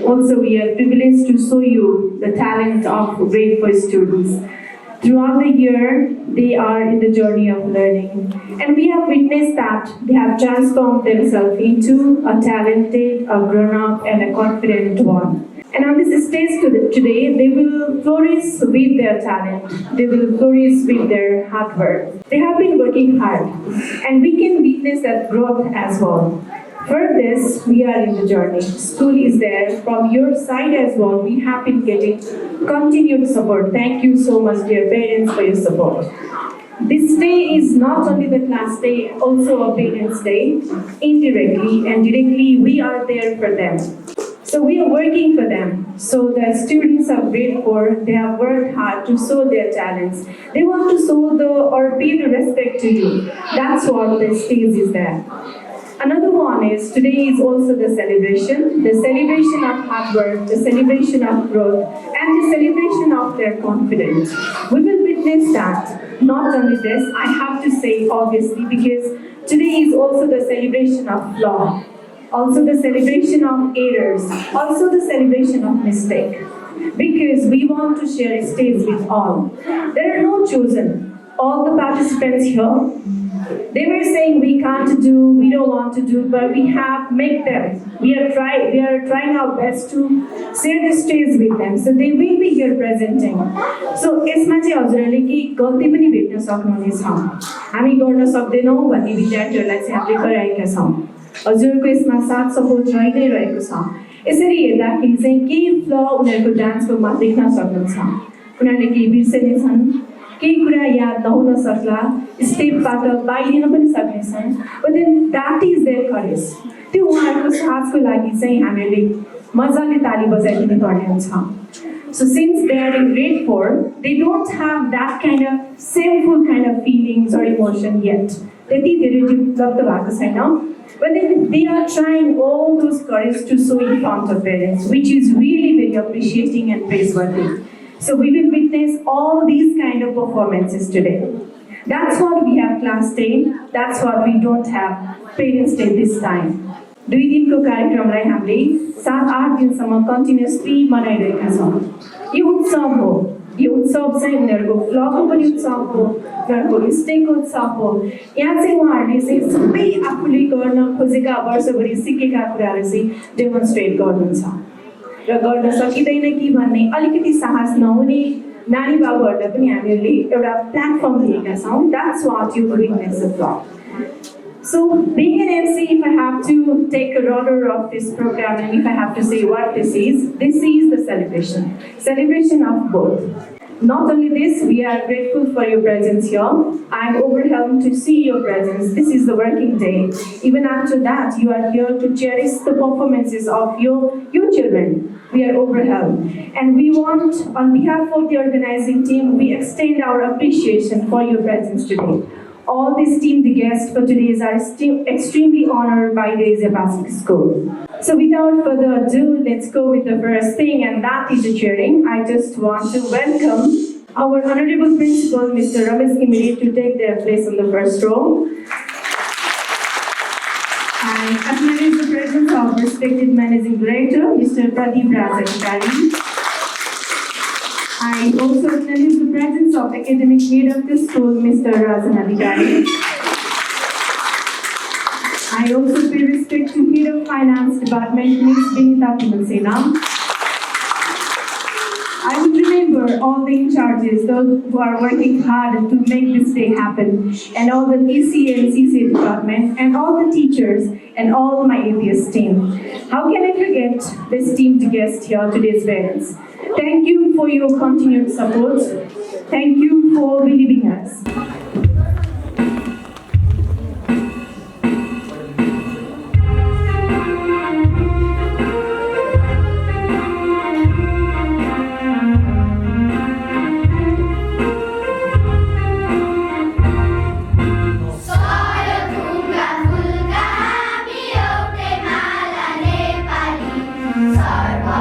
Also, we are privileged to show you the talent of grade 4 students. Throughout the year, they are in the journey of learning. And we have witnessed that they have transformed themselves into a talented, a grown-up, and a confident one. And on this stage today, they will flourish with their talent. They will flourish with their hard work. They have been working hard, and we can witness that growth as well. For this, we are in the journey. School is there. From your side as well, we have been getting continued support. Thank you so much, dear parents, for your support. This day is not only the class day, also a parents' day. Indirectly and directly, we are there for them. So we are working for them. So the students of grade 4, they have worked hard to show their talents. They want to show or pay the respect to you. That's what the stage is there. Another one is, today is also the celebration of hard work, the celebration of growth, and the celebration of their confidence. We will witness that. Not only this, I have to say obviously, because today is also the celebration of flaw, also the celebration of errors, also the celebration of mistake. Because we want to share a stage with all. There are no chosen. All the participants here, they were saying we can't do, we don't want to do, but we have make them. We are trying our best to share the stage with them. So they will be here presenting. So यसमा चाहिँ हजुरहरूले के गल्ती पनि भेट्न सक्नुहुनेछ. हामी गर्न सक्दैनौँ भन्ने विद्यार्थीहरूलाई चाहिँ हामीले गराएका छौँ. हजुरको यसमा साथ सपोर्ट रहि नै रहेको छ. यसरी हेर्दाखेरि चाहिँ केही फ्ल उनीहरूको डान्समा देख्न सक्नुहुन्छ. उनीहरूले केही बिर्सेनै छन्. केही कुरा याद नहुन सक्ला, स्टेपबाट बाहिरिन पनि सक्नेछन्. But then that is their courage. त्यो उहाँहरूको साथको लागि चाहिँ हामीले मजाले ताली बजाइदिनु पर्ने हुन्छ. So since they are in grade 4, they don't have that kind of shameful kind of feelings or emotion yet. त्यति धेरै डेभलप त भएको छैन. But then they are trying all those courage to show in front of parents, which is really very appreciating and praiseworthy. So we will witness all these kind of performances today. That's what we have class day. That's what we don't have parents day this time. 2 दिनको कार्यक्रमलाई हामीले 7-8 दिनसम्म continuously मनाइरहेका छौँ. यो उत्सव हो. यो उत्सव चाहिँ उनीहरूको फ्लको पनि उत्सव हो, उनीहरूको स्टेको उत्सव हो. यहाँ चाहिँ उहाँहरूले चाहिँ सबै आफूले गर्न खोजेका वर्षभरि सिकेका कुराहरू चाहिँ डेमोन्स्ट्रेट गर्नुहुन्छ. र गर्न सकिँदैन कि भन्ने अलिकति साहस नहुने नानी बाबुहरूलाई पनि हामीहरूले एउटा प्लेटफर्म दिएका छौँ. That's what you witness the vlog. So being an MC, if I have to take a order of this program and if I have to say what this is the celebration of both. Not only this, we are grateful for your presence here. I am overwhelmed to see your presence. This is the working day. Even after that, you are here to cherish the performances of your children. We are overwhelmed. And we want, on behalf of the organizing team, we extend our appreciation for your presence today. All the esteemed guests for today's are extremely honored by the Asia Pacific School. So without further ado, let's go with the first thing, and that is the cheering. I just want to welcome our Honorable Principal, Mr. Ramesh Imiri, to take their place on the first row. And acknowledge the presence of respected Managing Director, Mr. Pradeep Razadhikari. I also acknowledge the presence of academic head of the school, Mr. Rajan Adhikari. I also pay respect to head of finance department, Ms. Vinita Kumalsena. I would remember all the in-charges, those who are working hard to make this day happen, and all the ECA and CCA department, and all the teachers, and all my APS team. How can I forget the esteemed guest here, today's parents? Thank you for your continued support. Thank you for believing us. Sarva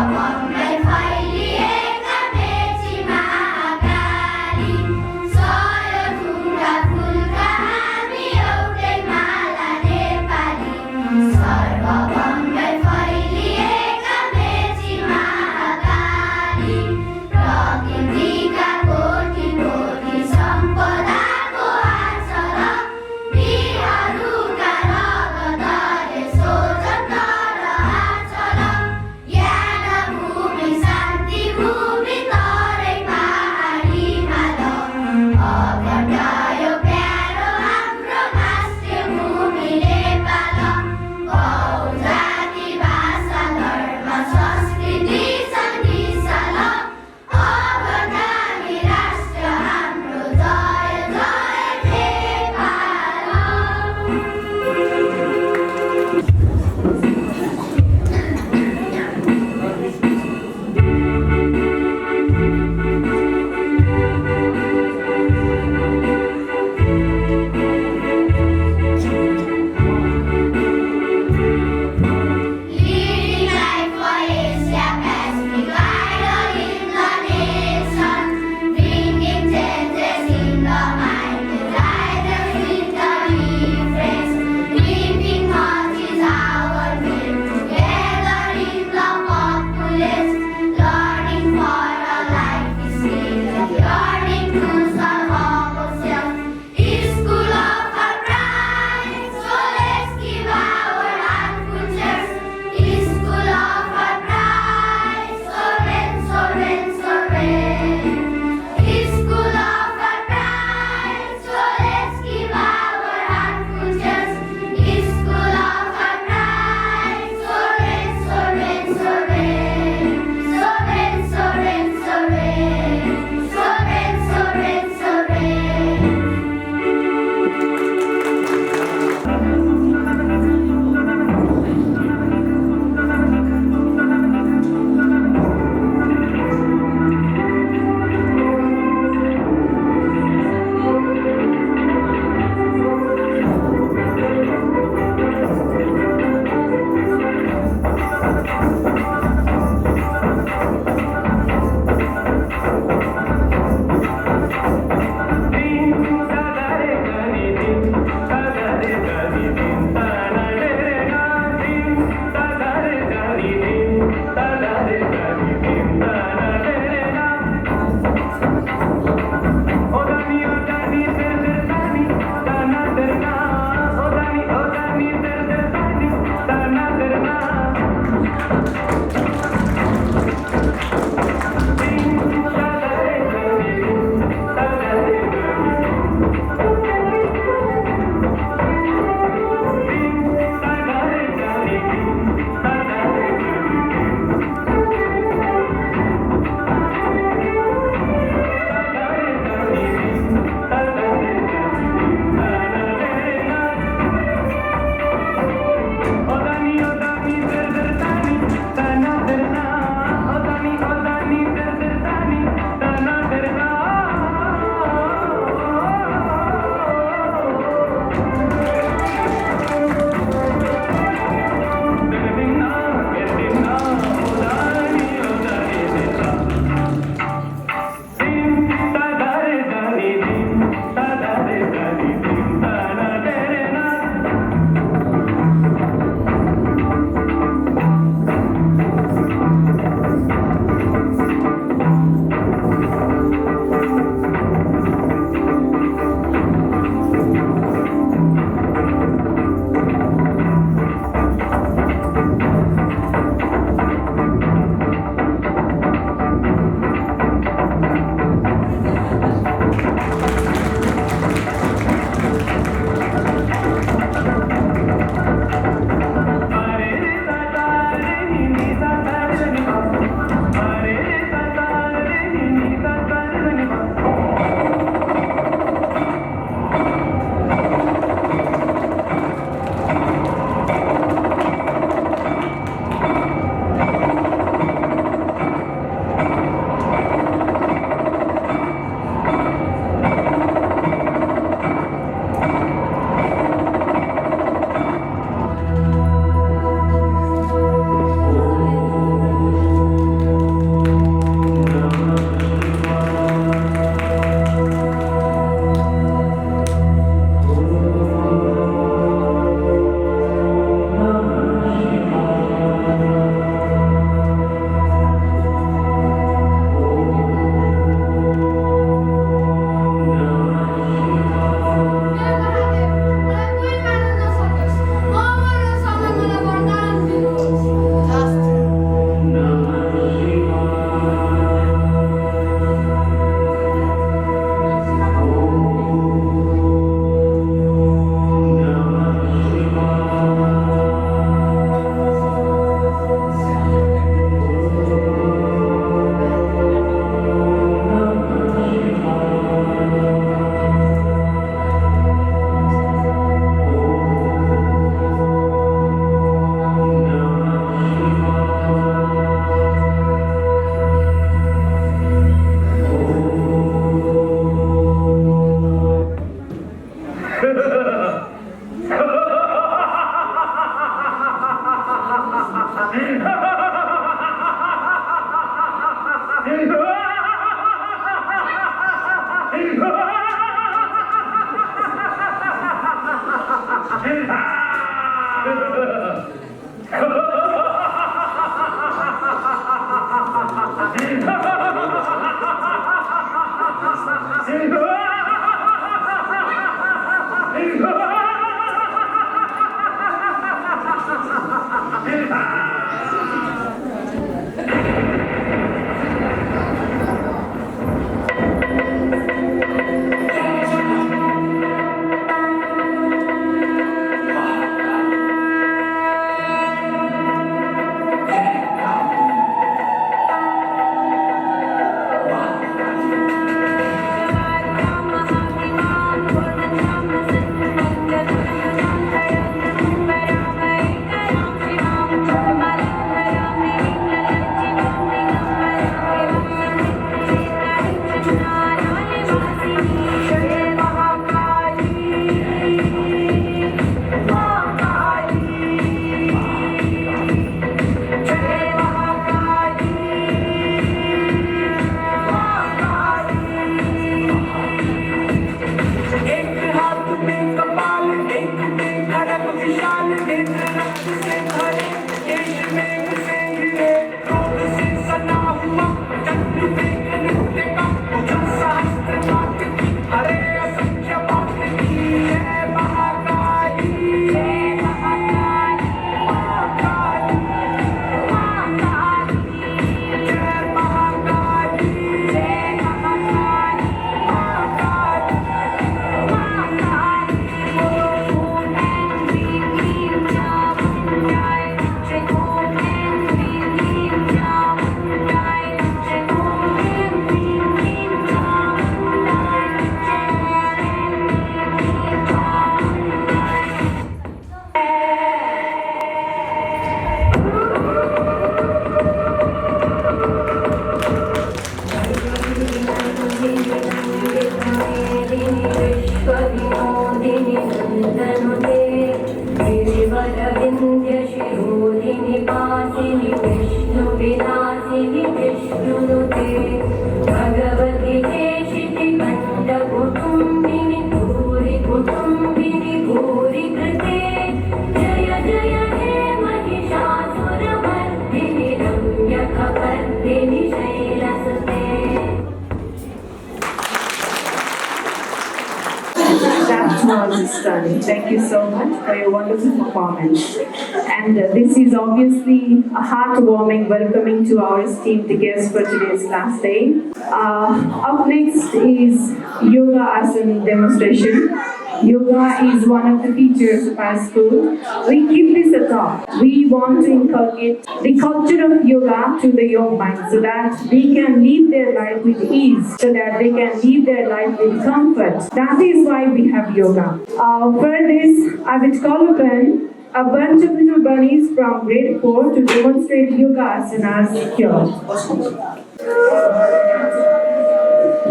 That was stunning. Thank you so much for your wonderful performance. And this is obviously a heartwarming welcoming to our esteemed guests for today's last day. Up next is yoga asana demonstration. Yoga is one of the features of our school. We keep this at top. We want to inculcate the culture of yoga to the young mind so that they can live their life with ease, so that they can live their life with comfort. That is why we have yoga. For this, I will call upon a bunch of little bunnies from grade 4 to demonstrate yoga asanas here.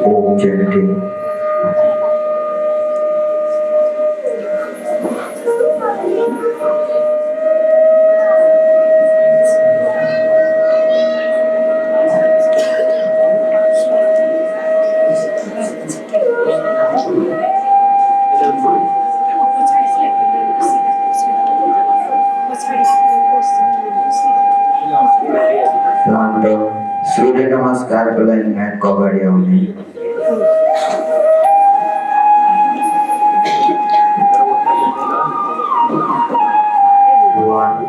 Om Janti. शांत सूर्य नमस्कार पहले mat को बढ़िया होने One,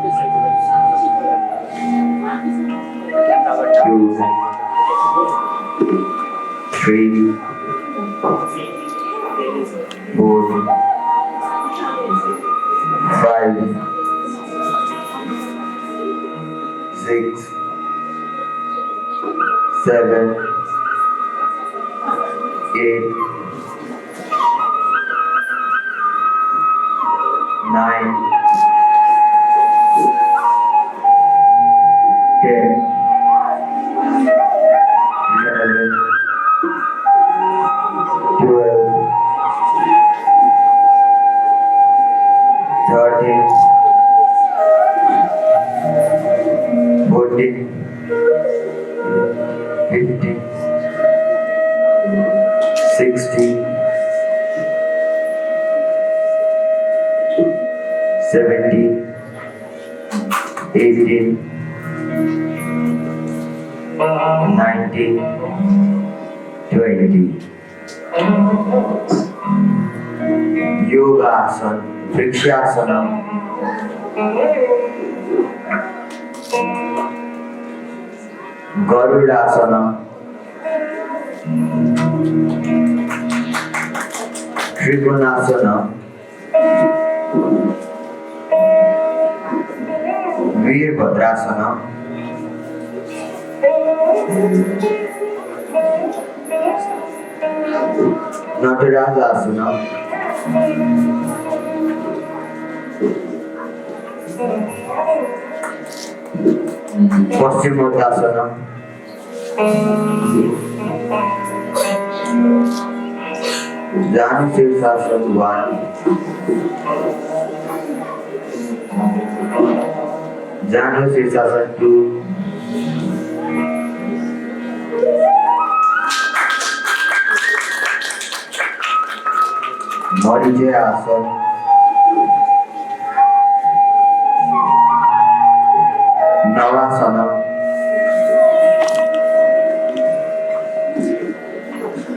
two, three, four, five, six, seven, eight, nine, 10, 11, 12, 13, 14, 15, 16, 17, 70, 18, 19, 20. Yogasana, Vrikshasana, Garudasana, Trikonasana, Veerbhadrasana, Natarajasana, Paschimottanasana, Janu Sirsasana 1, Janu Sirsasana 2, Marijayasana, Navasana,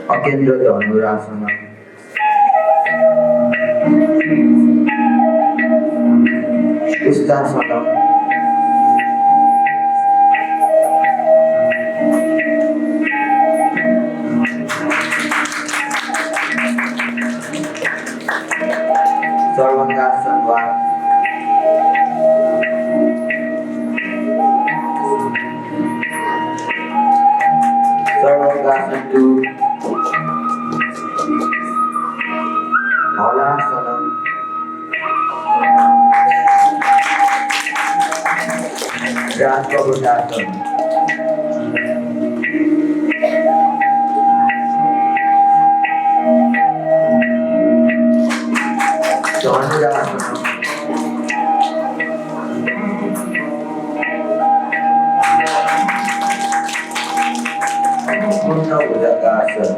Akendra Dhanurasana, Ustasana, Sarvangasana 1, Sarvangasana 2, Halasana, Rajkapotasana, Dhanurasana, Purna Bhujangasana,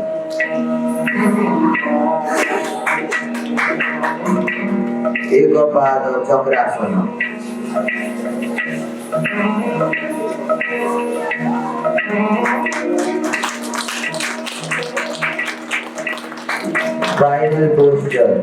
Ekapada Chakrasana, Final posture,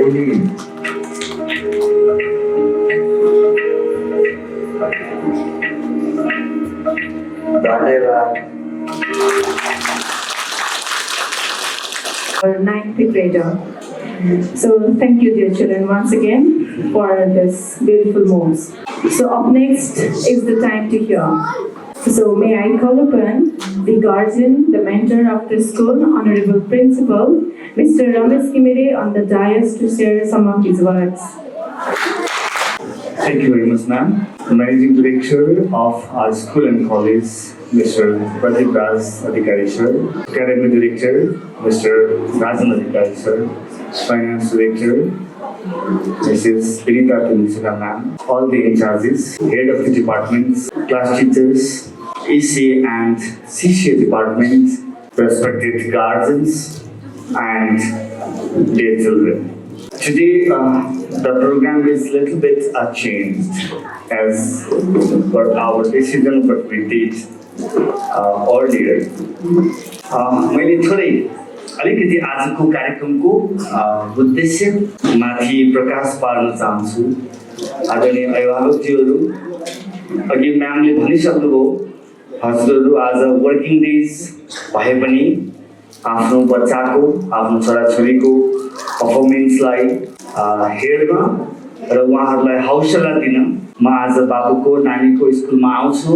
release. Dhanyavad. Our ninth grader. So thank you, dear children, once again for this beautiful moves. So up next is the time to hear. So may I call upon the guardian, the mentor of the school, Honorable Principal, Mr. Ramesh Kimere on the dais to share some of his words. Thank you very much, ma'am. Managing Director of our school and college, Mr. Pradeep Raj Adhikari, sir. Academic Director, Mr. Rajan Adhikari, sir. Finance Director, Mrs. Vinita Tunisika, ma'am. All the in charges, head of the departments, class teachers, EC and CCA departments, respected guardians, and dear children. Today, the program is little bit changed as per our decision what we did earlier. मैले थोरै अलिकति आजको कार्यक्रमको उद्देश्य माथि प्रकाश पार्न चाहन्छु। आदरणीय अभिभावकज्यूहरू, अघि म्यामले भनिसक्नुभयो, हजुरहरू आज वर्किङ डेज भए पनि आफ्नो बच्चाको, आफ्नो छोराछोरीको पर्फर्मेन्सलाई हेर्न र उहाँहरूलाई हौसला दिन म आज बाबुको नानीको स्कुलमा आउँछु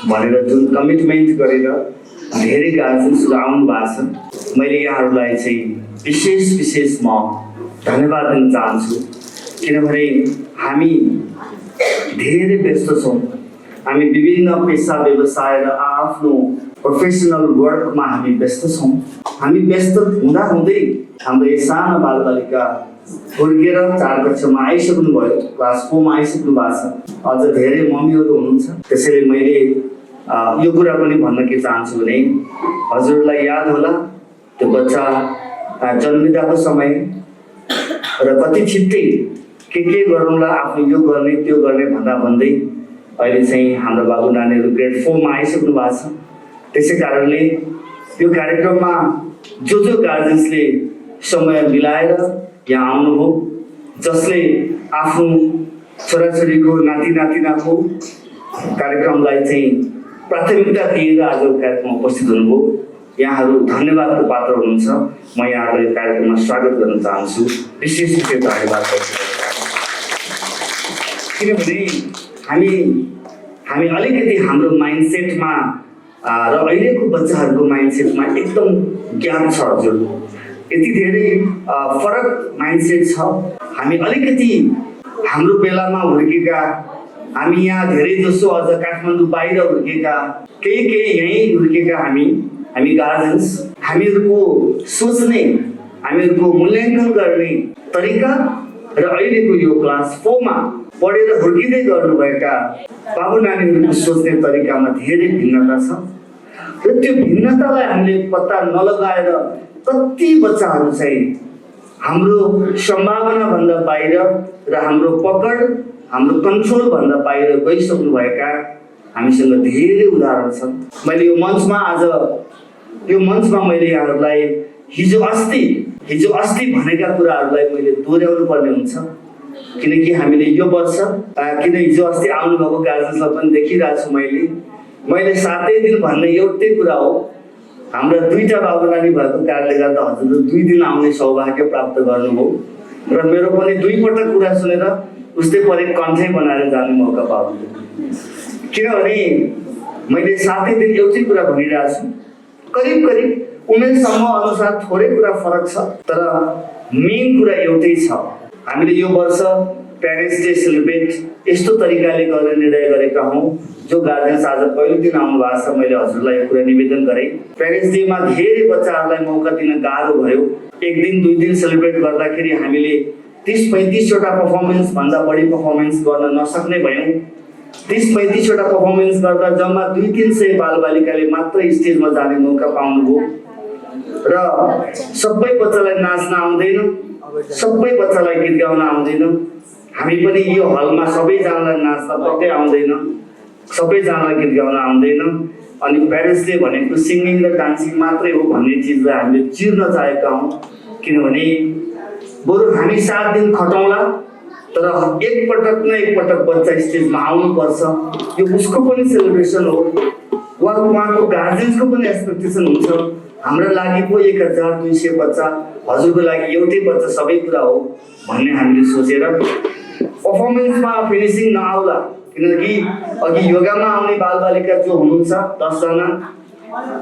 भनेर जुन कमिटमेन्ट गरेर धेरै गार्जियन्सहरू आउनु भएको छ, मैले यहाँहरूलाई चाहिँ विशेष म धन्यवाद दिन चाहन्छु। किनभने हामी धेरै व्यस्त छौँ, हामी विभिन्न पेसा व्यवसाय र आफ्नो प्रोफेसनल वर्कमा हामी व्यस्त छौँ। हामी व्यस्त हुँदाहुँदै हाम्रो यो सानो बालबालिका हुर्केर 4 कक्षामा आइसक्नु भयो, क्लास 4 मा आइसक्नु भएको छ। अझ धेरै मम्मीहरू हुनुहुन्छ। त्यसैले मैले यो कुरा पनि भन्न के चाहन्छु भने हजुरलाई याद होला त्यो बच्चा जन्मिँदाको समय र कति छिट्टै के गरौँला, आफ्नो यो गर्ने त्यो गर्ने भन्दै अहिले चाहिँ हाम्रो बाबु नानीहरू ग्रेड 4 मा आइसक्नु भएको छ। त्यसै कारणले यो कार्यक्रममा जो गार्जेन्सले समय मिलाएर यहाँ आउनुभयो, जसले आफ्नो छोराछोरीको नाति नातिनाको कार्यक्रमलाई चाहिँ प्राथमिकता दिएर आज कार्यक्रममा उपस्थित हुनुभयो, यहाँहरू धन्यवादको पात्र हुनुहुन्छ। म यहाँहरूलाई कार्यक्रममा स्वागत गर्न चाहन्छु। विशेष रूपले धन्यवाद गर्छु। किनभने हामी अलिकति हाम्रो माइन्डसेटमा र अहिलेको बच्चाहरूको माइन्डसेटमा एकदम ग्याप छ हजुर। यति धेरै फरक माइन्डसेट छ। हामी अलिकति हाम्रो बेलामा हुर्केका, हामी यहाँ धेरै जसो अझ काठमाडौँ बाहिर हुर्केका, केही यहीँ हुर्केका हामी गार्जेन्स, हामीहरूको सोच्ने, हामीहरूको मूल्याङ्कन गर्ने तरिका र अहिलेको यो क्लास 4 मा पढेर हुर्किँदै गर्नुभएका बाबु नानीहरूको सोच्ने तरिकामा धेरै भिन्नता छ। र त्यो भिन्नतालाई हामीले पत्ता नलगाएर कति बच्चाहरू चाहिँ हाम्रो सम्भावनाभन्दा बाहिर र हाम्रो पकड, हाम्रो कन्ट्रोलभन्दा बाहिर गइसक्नुभएका हामीसँग धेरै उदाहरण छन्। मैले यो मञ्चमा मैले यहाँहरूलाई हिजो अस्ति भनेका कुराहरूलाई मैले दोहोऱ्याउनु पर्ने हुन्छ। किनकि हामीले यो वर्ष हिजो अस्ति आउनुभएको गार्जेन्सलाई पनि देखिरहेको छु। मैले 7 दिन भन्ने एउटै कुरा हो, हाम्रा 2टा बाबु नानी भएको कारणले गर्दा हजुरले 2 दिन आउने सौभाग्य प्राप्त गर्नुभयो र मेरो पनि 2 पटक कुरा सुनेर उस्तै परे कन्ठै बनाएर जाने मौका पाउँछु। किनभने मैले 7 दिन एउटै कुरा भनिरहेको छु। करिब उमेर समूह अनुसार थोरै कुरा फरक छ, तर मेन कुरा एउटै छ। हामीले यो वर्ष प्यारेन्ट्स डे सेलिब्रेट यस्तो तरिकाले गर्ने निर्णय गरेका हौँ। जो गार्जेन्स आज पहिलो दिन आउनु भएको छ, मैले हजुरलाई यो कुरा निवेदन गरेँ। प्यारेन्ट्स डेमा धेरै बच्चाहरूलाई मौका दिन गाह्रो भयो। 1 दिन 2 दिन सेलिब्रेट गर्दाखेरि हामीले 30-35 वटा पर्फर्मेन्स भन्दा बढी पर्फर्मेन्स गर्न नसक्ने भयौँ। 30-35 वटा पर्फर्मेन्स गर्दा जम्मा 200-300 बालबालिकाले मात्र स्टेजमा जाने मौका पाउनुभयो र सबै बच्चालाई नाच्न आउँदैन, सबै बच्चालाई गीत गाउन आउँदैन। हामी पनि यो हलमा सबैजनालाई नाच्न पक्कै आउँदैन, सबैजनालाई गीत गाउन आउँदैन। अनि प्यारेन्ट्सले भनेको सिङ्गिङ र डान्सिङ मात्रै हो भन्ने चिजलाई हामीले चिर्न चाहेका हौँ। किनभने बरु हामी 7 दिन खटाउँला, तर एकपटक बच्चा स्टेजमा आउनुपर्छ। यो उसको पनि सेलिब्रेसन हो, उहाँको गार्जेन्सको पनि एक्सपेक्टेसन हुन्छ। हाम्रो लागि पो 1200 बच्चा, हजुरको लागि एउटै बच्चा सबै कुरा हो भन्ने हामीले सोचेर पर्फर्मेन्समा फिनिसिङ नआउला। किनकि अघि योगामा आउने बालबालिका जो हुनुहुन्छ 10 जना,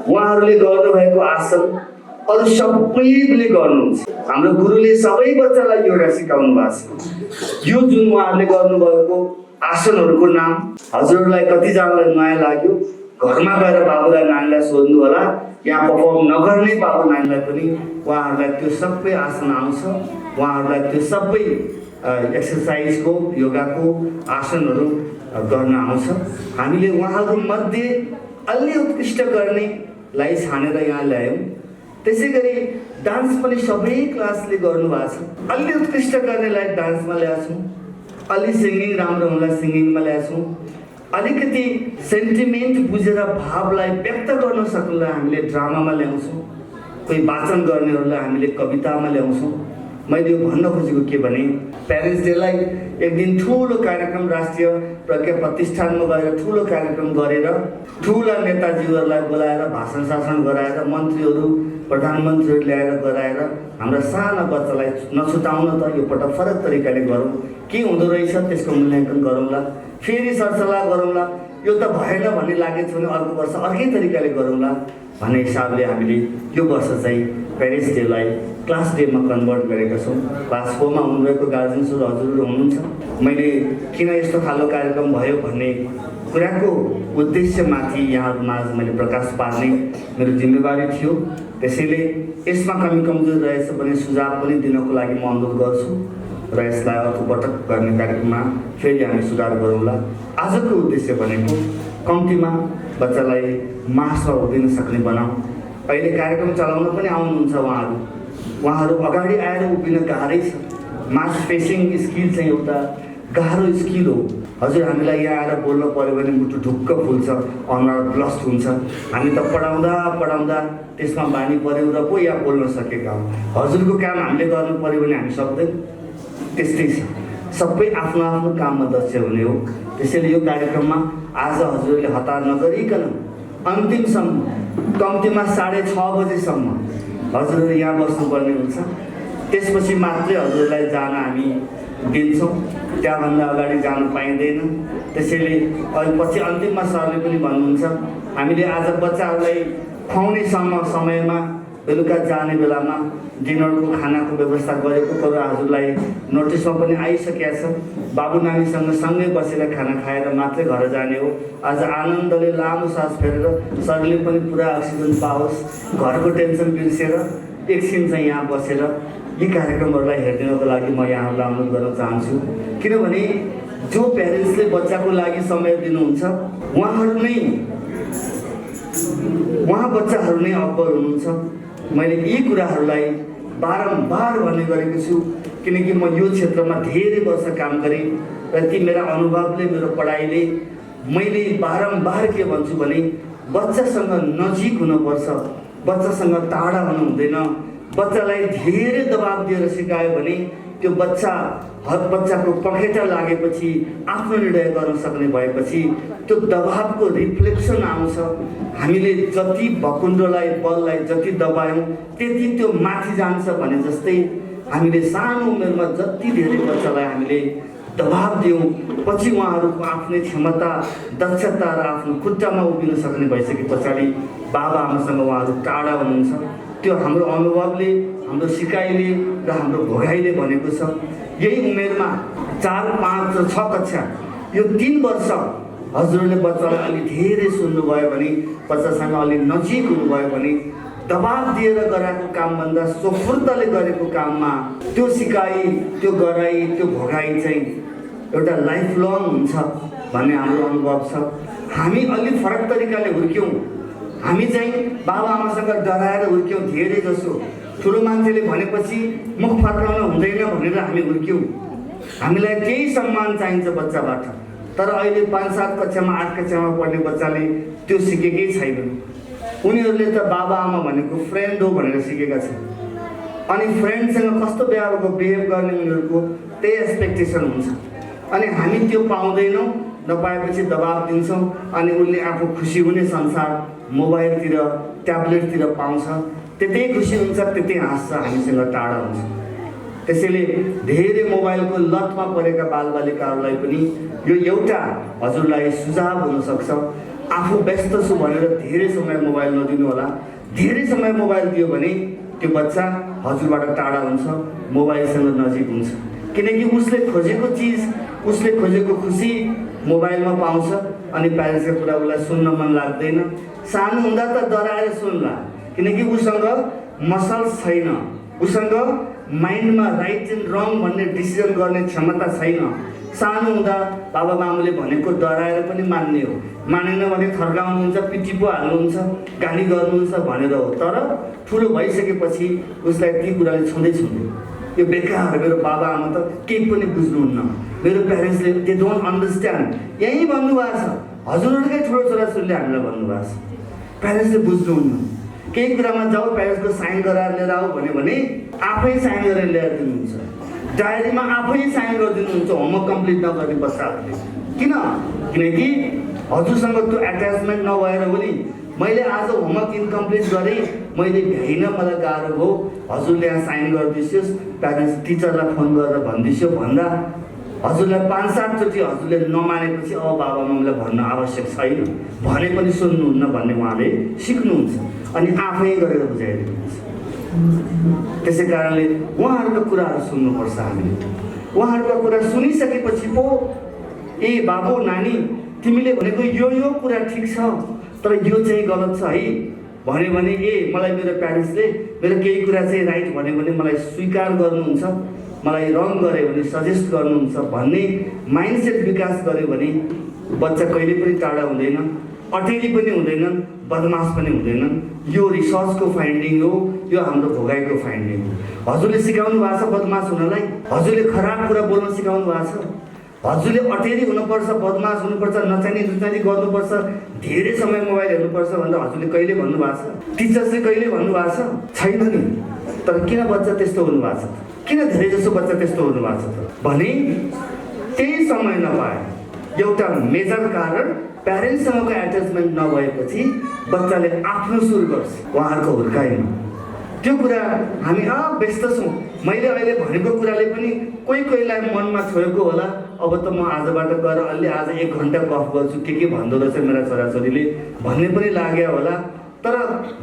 उहाँहरूले गर्नुभएको आसन अरू सबैले गर्नुहुन्छ। हाम्रो गुरुले सबै बच्चालाई योगा सिकाउनु भएको छ। यो जुन उहाँहरूले गर्नुभएको आसनहरूको नाम हजुरहरूलाई कतिजनालाई नयाँ लाग्यो, घरमा गएर बाबुलाई नानीलाई सोध्नु होला। यहाँ पर्फर्म नगर्ने बाबु नानीलाई पनि उहाँहरूलाई त्यो सबै आसन आउँछ, उहाँहरूलाई त्यो सबै एक्सर्साइजको योगाको आसनहरू गर्न आउँछ। हामीले उहाँहरू मध्ये अलि उत्कृष्ट गर्नेलाई छानेर यहाँ ल्यायौँ। त्यसै गरी डान्स पनि सबै क्लासले गर्नुभएको छ। अलि उत्कृष्ट गर्नेलाई डान्समा ल्याएछौँ, अलि सिङ्गिङ राम्रो हुनलाई सिङ्गिङमा ल्याएछौँ, अलिकति सेन्टिमेन्ट बुझेर भावलाई व्यक्त गर्न सक्नुलाई हामीले ड्रामामा ल्याउँछौँ, कोही वाचन गर्नेहरूलाई हामीले कवितामा ल्याउँछौँ। मैले यो भन्न खोजेको के भने प्यारेन्ट्स डेलाई एक दिन ठुलो कार्यक्रम राष्ट्रिय प्रज्ञा प्रतिष्ठानमा गएर ठुलो कार्यक्रम गरेर ठुला नेताजीहरूलाई बोलाएर भाषण शासन गराएर मन्त्रीहरू प्रधानमन्त्रीहरू ल्याएर गराएर हाम्रा साना बच्चालाई नछुटाउन त यो पटक फरक तरिकाले गरौँ, के हुँदो रहेछ त्यसको मूल्याङ्कन गरौँला, फेरि सरसल्लाह गरौँला। यो त भएन भन्ने लागेको छ भने अर्को वर्ष अर्कै तरिकाले गरौँला भन्ने हिसाबले हामीले यो वर्ष चाहिँ प्यारेन्ट्स डेलाई क्लास डेमा कन्भर्ट गरेका छौँ। क्लास 4 मा हुनुभएको गार्जेन्सहरू हजुरहरू हुनुहुन्छ। मैले किन यस्तो खालको कार्यक्रम भयो भन्ने कुराको उद्देश्यमाथि यहाँहरूमाझ मैले प्रकाश पार्ने मेरो जिम्मेवारी थियो। त्यसैले यसमा कमी कमजोरी रहेछ भने सुझाव पनि दिनको लागि म अनुरोध गर्छु र यसलाई अर्को पटक गर्ने कार्यक्रममा फेरि हामी सुधार गरौँला। आजको उद्देश्य भनेको कम्तीमा बच्चालाई मासमा उभिन सक्ने बनाऊ। अहिले कार्यक्रम चलाउन पनि आउनुहुन्छ उहाँहरू अगाडि आएर उभिन गाह्रै छ। मास फेसिङ स्किल चाहिँ एउटा गाह्रो स्किल हो। हजुर हामीलाई यहाँ आएर बोल्न पऱ्यो भने मुटु ढुक्क फुल्छ, अनुहार ब्लस्ट हुन्छ। हामी त पढाउँदा त्यसमा बानी पऱ्यौँ र पो यहाँ बोल्न सकेका हौँ। हजुरको काम हामीले गर्नु पऱ्यो भने हामी सक्दैन। त्यस्तै छ, सबै आफ्नो आफ्नो काममा दक्ष हुने हो। त्यसैले यो कार्यक्रममा आज हजुरले हतार नगरिकन अन्तिमसम्म कम्तीमा 6:30 बजेसम्म हजुरहरू यहाँ बस्नुपर्ने हुन्छ। त्यसपछि मात्रै हजुरलाई जान हामी दिन्छौँ, त्यहाँभन्दा अगाडि जानु पाइँदैन। त्यसैले अहिले पछि अन्तिममा सरले पनि भन्नुहुन्छ हामीले आज बच्चाहरूलाई खुवाउने समयमा बेलुका जाने बेलामा डिनरको खानाको व्यवस्था गरेको कुरा हजुरलाई नोटिसमा पनि आइसकेको छ। बाबु नानीसँग सँगै बसेर खाना खाएर मात्रै घर जाने हो। आज आनन्दले लामो सास फेरेर सरले पनि पुरा अक्सिजन पाओस्, घरको टेन्सन बिर्सेर एकछिन चाहिँ यहाँ बसेर यी कार्यक्रमहरूलाई हेरिदिनको लागि म यहाँहरूलाई अनुरोध गर्न चाहन्छु। किनभने जो प्यारेन्ट्सले बच्चाको लागि समय दिनुहुन्छ उहाँ बच्चाहरू नै अब्बल हुनुहुन्छ। मैले यी कुराहरूलाई बारम्बार भन्ने गरेको छु किनकि म यो क्षेत्रमा धेरै वर्ष काम गरेँ र ती मेरा अनुभवले, मेरो पढाइले मैले बारम्बार के भन्छु भने बच्चासँग नजिक हुनुपर्छ, बच्चासँग टाढा हुनु हुँदैन। बच्चालाई धेरै दबाब दिएर सिकायो भने त्यो बच्चाको पखेटा लागेपछि आफ्नो निर्णय गर्न सक्ने भएपछि त्यो दबाबको रिफ्लेक्सन आउँछ। हामीले जति भकुण्डोलाई बललाई जति दबायौँ त्यति त्यो माथि जान्छ भने जस्तै हामीले सानो उमेरमा जति धेरै बच्चालाई हामीले दबाब दियौँ पछि उहाँहरूको आफ्नै क्षमता, दक्षता र आफ्नो खुट्टामा उभिन सक्ने भइसके पछाडि बाबा आमासँग उहाँहरू टाढा हुनुहुन्छ। त्यो हाम्रो अनुभवले, हाम्रो सिकाइले र हाम्रो भोगाइले भनेको छ। यही उमेरमा 4, 5 र 6 कक्षा यो 3 वर्ष हजुरले बच्चालाई अलि धेरै सुन्नुभयो भने, बच्चासँग अलि नजिक हुनुभयो भने दबाब दिएर गराएको कामभन्दा सोफुर्तले गरेको काममा त्यो सिकाइ, त्यो गराइ, त्यो भोगाइ चाहिँ एउटा लाइफ लङ हुन्छ भन्ने हाम्रो अनुभव छ। हामी अलि फरक तरिकाले हुर्क्यौँ। हामी चाहिँ बाबा आमासँग डराएर हुर्क्यौँ। धेरै जसो ठुलो मान्छेले भनेपछि मुख फर्काउन हुँदैन भनेर हामी हुर्क्यौँ। हामीलाई केही सम्मान चाहिन्छ बच्चाबाट। तर अहिले 5, 7 कक्षामा 8 कक्षामा पढ्ने बच्चाले त्यो सिकेकै छैन। उनीहरूले त बाबा आमा भनेको फ्रेन्ड हो भनेर सिकेका छन्। अनि फ्रेन्डसँग कस्तो बिहेभ गर्ने उनीहरूको त्यही एक्सपेक्टेसन हुन्छ। अनि हामी त्यो पाउँदैनौँ, नपाएपछि दबाब दिन्छौँ। अनि उसले आफू खुसी हुने संसार मोबाइलतिर, ट्याब्लेटतिर पाउँछ। त्यतै खुसी हुन्छ, त्यतै हाँस्छ, हामीसँग टाढा हुन्छ। त्यसैले धेरै मोबाइलको लतमा परेका बालबालिकाहरूलाई पनि यो एउटा हजुरलाई सुझाव हुनसक्छ। आफू व्यस्त छु भनेर धेरै समय मोबाइल नदिनु होला। धेरै समय मोबाइल दियो भने त्यो बच्चा हजुरबाट टाढा हुन्छ, मोबाइलसँग नजिक हुन्छ। किनकि उसले खोजेको चिज, उसले खोजेको खुसी मोबाइलमा पाउँछ। अनि प्यारेन्ट्सको कुरा उसलाई सुन्न मन लाग्दैन। सानो हुँदा त डराएर सुन्ला, किनकि उसँग मसल्स छैन, उसँग माइन्डमा राइट एन्ड रङ भन्ने डिसिजन गर्ने क्षमता छैन। सानो हुँदा बाबा मामुले भनेको डराएर पनि मान्ने हो। मानेन भने थर्काउनुहुन्छ, पिटी पो हाल्नुहुन्छ, गाली गर्नुहुन्छ भनेर हो। तर ठुलो भइसकेपछि उसलाई ती कुराले छुँदै छुँदैन। यो बेकार, मेरो बाबा आमा त केही पनि बुझ्नुहुन्न, मेरो प्यारेन्ट्सले दे डोन्ट अन्डरस्ट्यान्ड, यहीँ भन्नुभएको छ। हजुरहरूकै ठुलो छोराछोरीले हामीलाई भन्नुभएको छ। प्यारेन्ट्सले बुझ्नुहुन्न। केही कुरामा जाऊ प्यारेन्ट्सको साइन गराएर लिएर आऊ भन्यो भने आफै साइन गरेर ल्याएर दिनुहुन्छ। डायरीमा आफै साइन गरिदिनुहुन्छ होमवर्क कम्प्लिट नगर्ने बच्चाहरूले। किनकि हजुरसँग त्यो एट्याचमेन्ट नभएर हो नि। मैले आज होमवर्क इन्कम्प्लिट गरेँ, मैले भ्याइन, मलाई गाह्रो भयो, हजुरले यहाँ साइन गरिदिनुहोस्, प्यारेन्ट्स टिचरलाई फोन गरेर भनिदिन्छु भन्दा हजुरलाई 5-7 चोटि हजुरले नमानेपछि अब बाबा मम्मीलाई भन्न आवश्यक छैन भने पनि सुन्नुहुन्न भन्ने उहाँले सिक्नुहुन्छ अनि आफै गरेर बुझाइदिनुहुन्छ। त्यसै कारणले उहाँहरूको कुराहरू सुन्नुपर्छ हामीले। उहाँहरूको कुरा सुनिसकेपछि पो ए बाबु नानी तिमीले भनेको यो कुरा ठिक छ तर यो चाहिँ गलत छ है भन्यो भने मलाई मेरो प्यारेन्ट्सले मेरो केही कुरा चाहिँ राइट भन्यो भने मलाई स्वीकार गर्नुहुन्छ, मलाई रङ गऱ्यो भने सजेस्ट गर्नुहुन्छ भन्ने माइन्डसेट विकास गर्यो भने बच्चा कहिले पनि टाढा हुँदैन, अटेरी पनि हुँदैनन्, बदमास पनि हुँदैनन्। यो रिसर्चको फाइन्डिङ हो, यो हाम्रो भोगाइको फाइन्डिङ हो। हजुरले सिकाउनु भएको छ बदमास हुनलाई, हजुरले खराब कुरा बोल्न सिकाउनु भएको छ, हजुरले अटेरी हुनुपर्छ, बदमास हुनुपर्छ, नचाहिने गर्नुपर्छ, धेरै समय मोबाइल हेर्नुपर्छ भनेर हजुरले कहिले भन्नुभएको छ? टिचर्सले कहिले भन्नुभएको छैन नि। तर किन बच्चा त्यस्तो हुनुभएको छ? किन धेरै जसो बच्चा त्यस्तो हुनुभएको छ त भने त्यही समय नपाए। एउटा मेजर कारण प्यारेन्ट्ससँगको एट्याचमेन्ट नभएपछि बच्चाले आफ्नो सुरु गर्छ उहाँहरूको हुर्काइमा। त्यो कुरा हामी व्यस्त छौँ। मैले अहिले भनेको कुराले पनि कोहीलाई मनमा छोएको होला। अब त म आजबाट गएर अलि आज 1 घन्टा गफ गर्छु, के भन्दो रहेछ मेरा छोराछोरीले भन्ने पनि लाग्यो होला। तर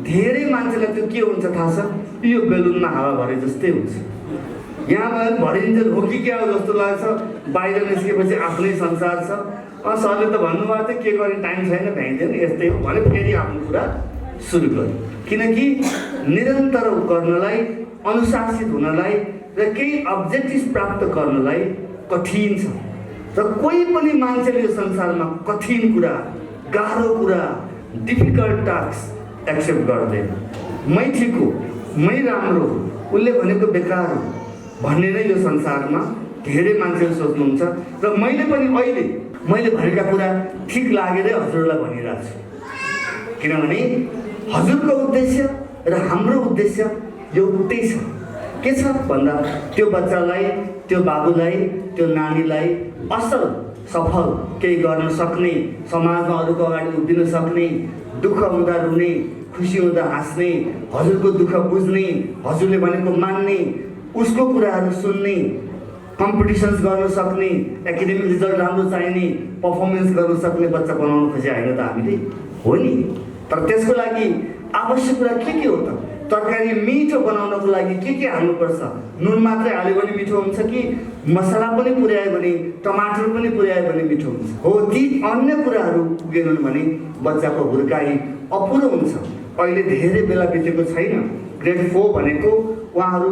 धेरै मान्छेलाई त्यो के हुन्छ थाहा छ? यो बेलुनमा हावा भरे जस्तै हुन्छ। यहाँ भरिन्जेल हो कि क्या हो जस्तो लाग्छ। बाहिर निस्केपछि आफ्नै संसार छ। सरले त भन्नुभएको थियो के गर्ने टाइम छैन, भ्याइँदैन, यस्तै हो भने फेरि आफ्नो कुरा सुरु गर्यो। किनकि निरन्तर गर्नलाई, अनुशासित हुनलाई र केही अब्जेक्टिभ प्राप्त गर्नलाई कठिन छ। र कोही पनि मान्छेले यो संसारमा कठिन कुरा, गाह्रो कुरा, डिफिकल्ट टास्क एक्सेप्ट गर्दैन। मै ठिक हो, मै राम्रो हो, उसले भनेको बेकार हो भन्ने नै यो संसारमा धेरै मान्छेले सोच्नुहुन्छ। र मैले पनि अहिले मैले भनेका कुरा ठिक लागेरै हजुरलाई भनिरहेको छु। किनभने हजुरको उद्देश्य र हाम्रो उद्देश्य एउटै छ। के छ भन्दा त्यो बच्चालाई, त्यो बाबुलाई, त्यो नानीलाई असल सफल केही गर्न सक्ने, समाजमा अरूको अगाडि उभिन सक्ने, दुःख हुँदा रुने, खुसी हुँदा हाँस्ने, हजुरको दुःख बुझ्ने, हजुरले भनेको मान्ने, उसको कुराहरू सुन्ने, कम्पिटिसन्स गर्न सक्ने, एकाडेमिक रिजल्ट राम्रो चाहिने, पर्फर्मेन्स गर्न सक्ने बच्चा बनाउनु खोजे होइन त हामीले? हो नि। तर त्यसको लागि आवश्यक कुरा के हो त? तरकारी मिठो बनाउनको लागि के हाल्नुपर्छ? नुन मात्रै हाल्यो भने मिठो हुन्छ कि मसला पनि पुर्यायो भने, टमाटर पनि पुर्यायो भने मिठो हुन्छ? हो, ती अन्य कुराहरू पुगेनन् भने बच्चाको हुर्काई अपुरो हुन्छ। अहिले धेरै बेला बितेको छैन। ग्रेड 4 भनेको उहाँहरू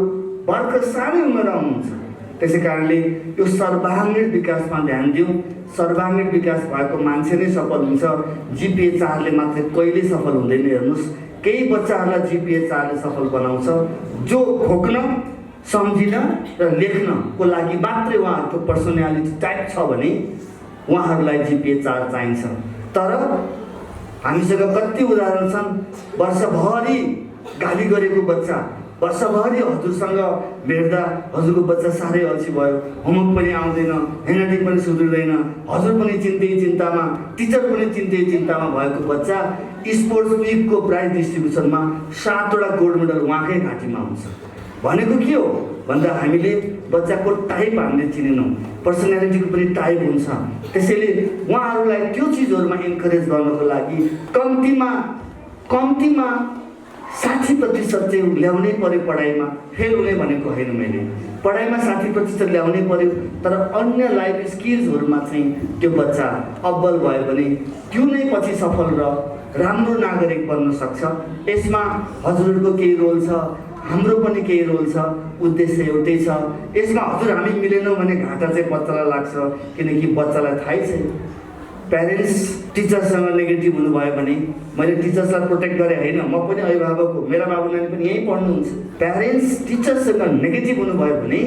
भर्खर सानै उमेरमा हुनुहुन्छ। त्यसै कारणले यो सर्वाङ्गीण विकासमा ध्यान दिउँ। सर्वाङ्गीण विकास भएको मान्छे नै सफल हुन्छ। जिपिए 4ले मात्रै कहिले सफल हुँदैन। हेर्नुहोस्, केही बच्चाहरूलाई जिपिए 4ले सफल बनाउँछ जो खोक्न, सम्झिन र लेख्नको लागि मात्रै उहाँहरूको पर्सनालिटी टाइप छ भने उहाँहरूलाई जिपिए 4 चाहिन्छ। तर हामीसँग कति उदाहरण छन्, वर्षभरि गाली गरेको बच्चा, वर्षभरि हजुरसँग भेट्दा हजुरको बच्चा साह्रै अल्छी भयो, होमवर्क पनि आउँदैन, ह्यान्डराइटिङ पनि सुध्रिँदैन, हजुर पनि चिन्तामा, टिचर पनि चिन्तामा भएको बच्चा स्पोर्ट्स विकको प्राइज डिस्ट्रिब्युसनमा 7वटा गोल्ड मेडल उहाँकै घाँटीमा हुन्छ। भनेको के हो भन्दा हामीले बच्चाको टाइप हामीले चिनेनौँ, पर्सनालिटीको पनि टाइप हुन्छ। त्यसैले उहाँहरूलाई त्यो चिजहरूमा इन्करेज गर्नको लागि कम्तीमा 60% चाहिँ ल्याउनै पर्यो पढाइमा। फेल हुने भनेको होइन, मैले पढाइमा 60% ल्याउनै पर्यो। तर अन्य लाइफ स्किल्सहरूमा चाहिँ त्यो बच्चा अब्बल भयो भने त्यो नै पछि सफल र राम्रो नागरिक बन्न सक्छ। यसमा हजुरहरूको केही रोल छ, हाम्रो पनि केही रोल छ। उद्देश्य एउटै छ। यसमा हजुर हामी मिलेनौँ भने घाटा चाहिँ बच्चालाई लाग्छ, किनकि बच्चालाई थाहै छैन। प्यारेन्ट्स टिचरसँग नेगेटिभ हुनुभयो भने, मैले टिचर्सलाई प्रोटेक्ट गरेँ होइन, म पनि अभिभावक हो, मेरा बाबु नानी पनि यहीँ पढ्नुहुन्छ। प्यारेन्ट्स टिचरसँग नेगेटिभ हुनुभयो भने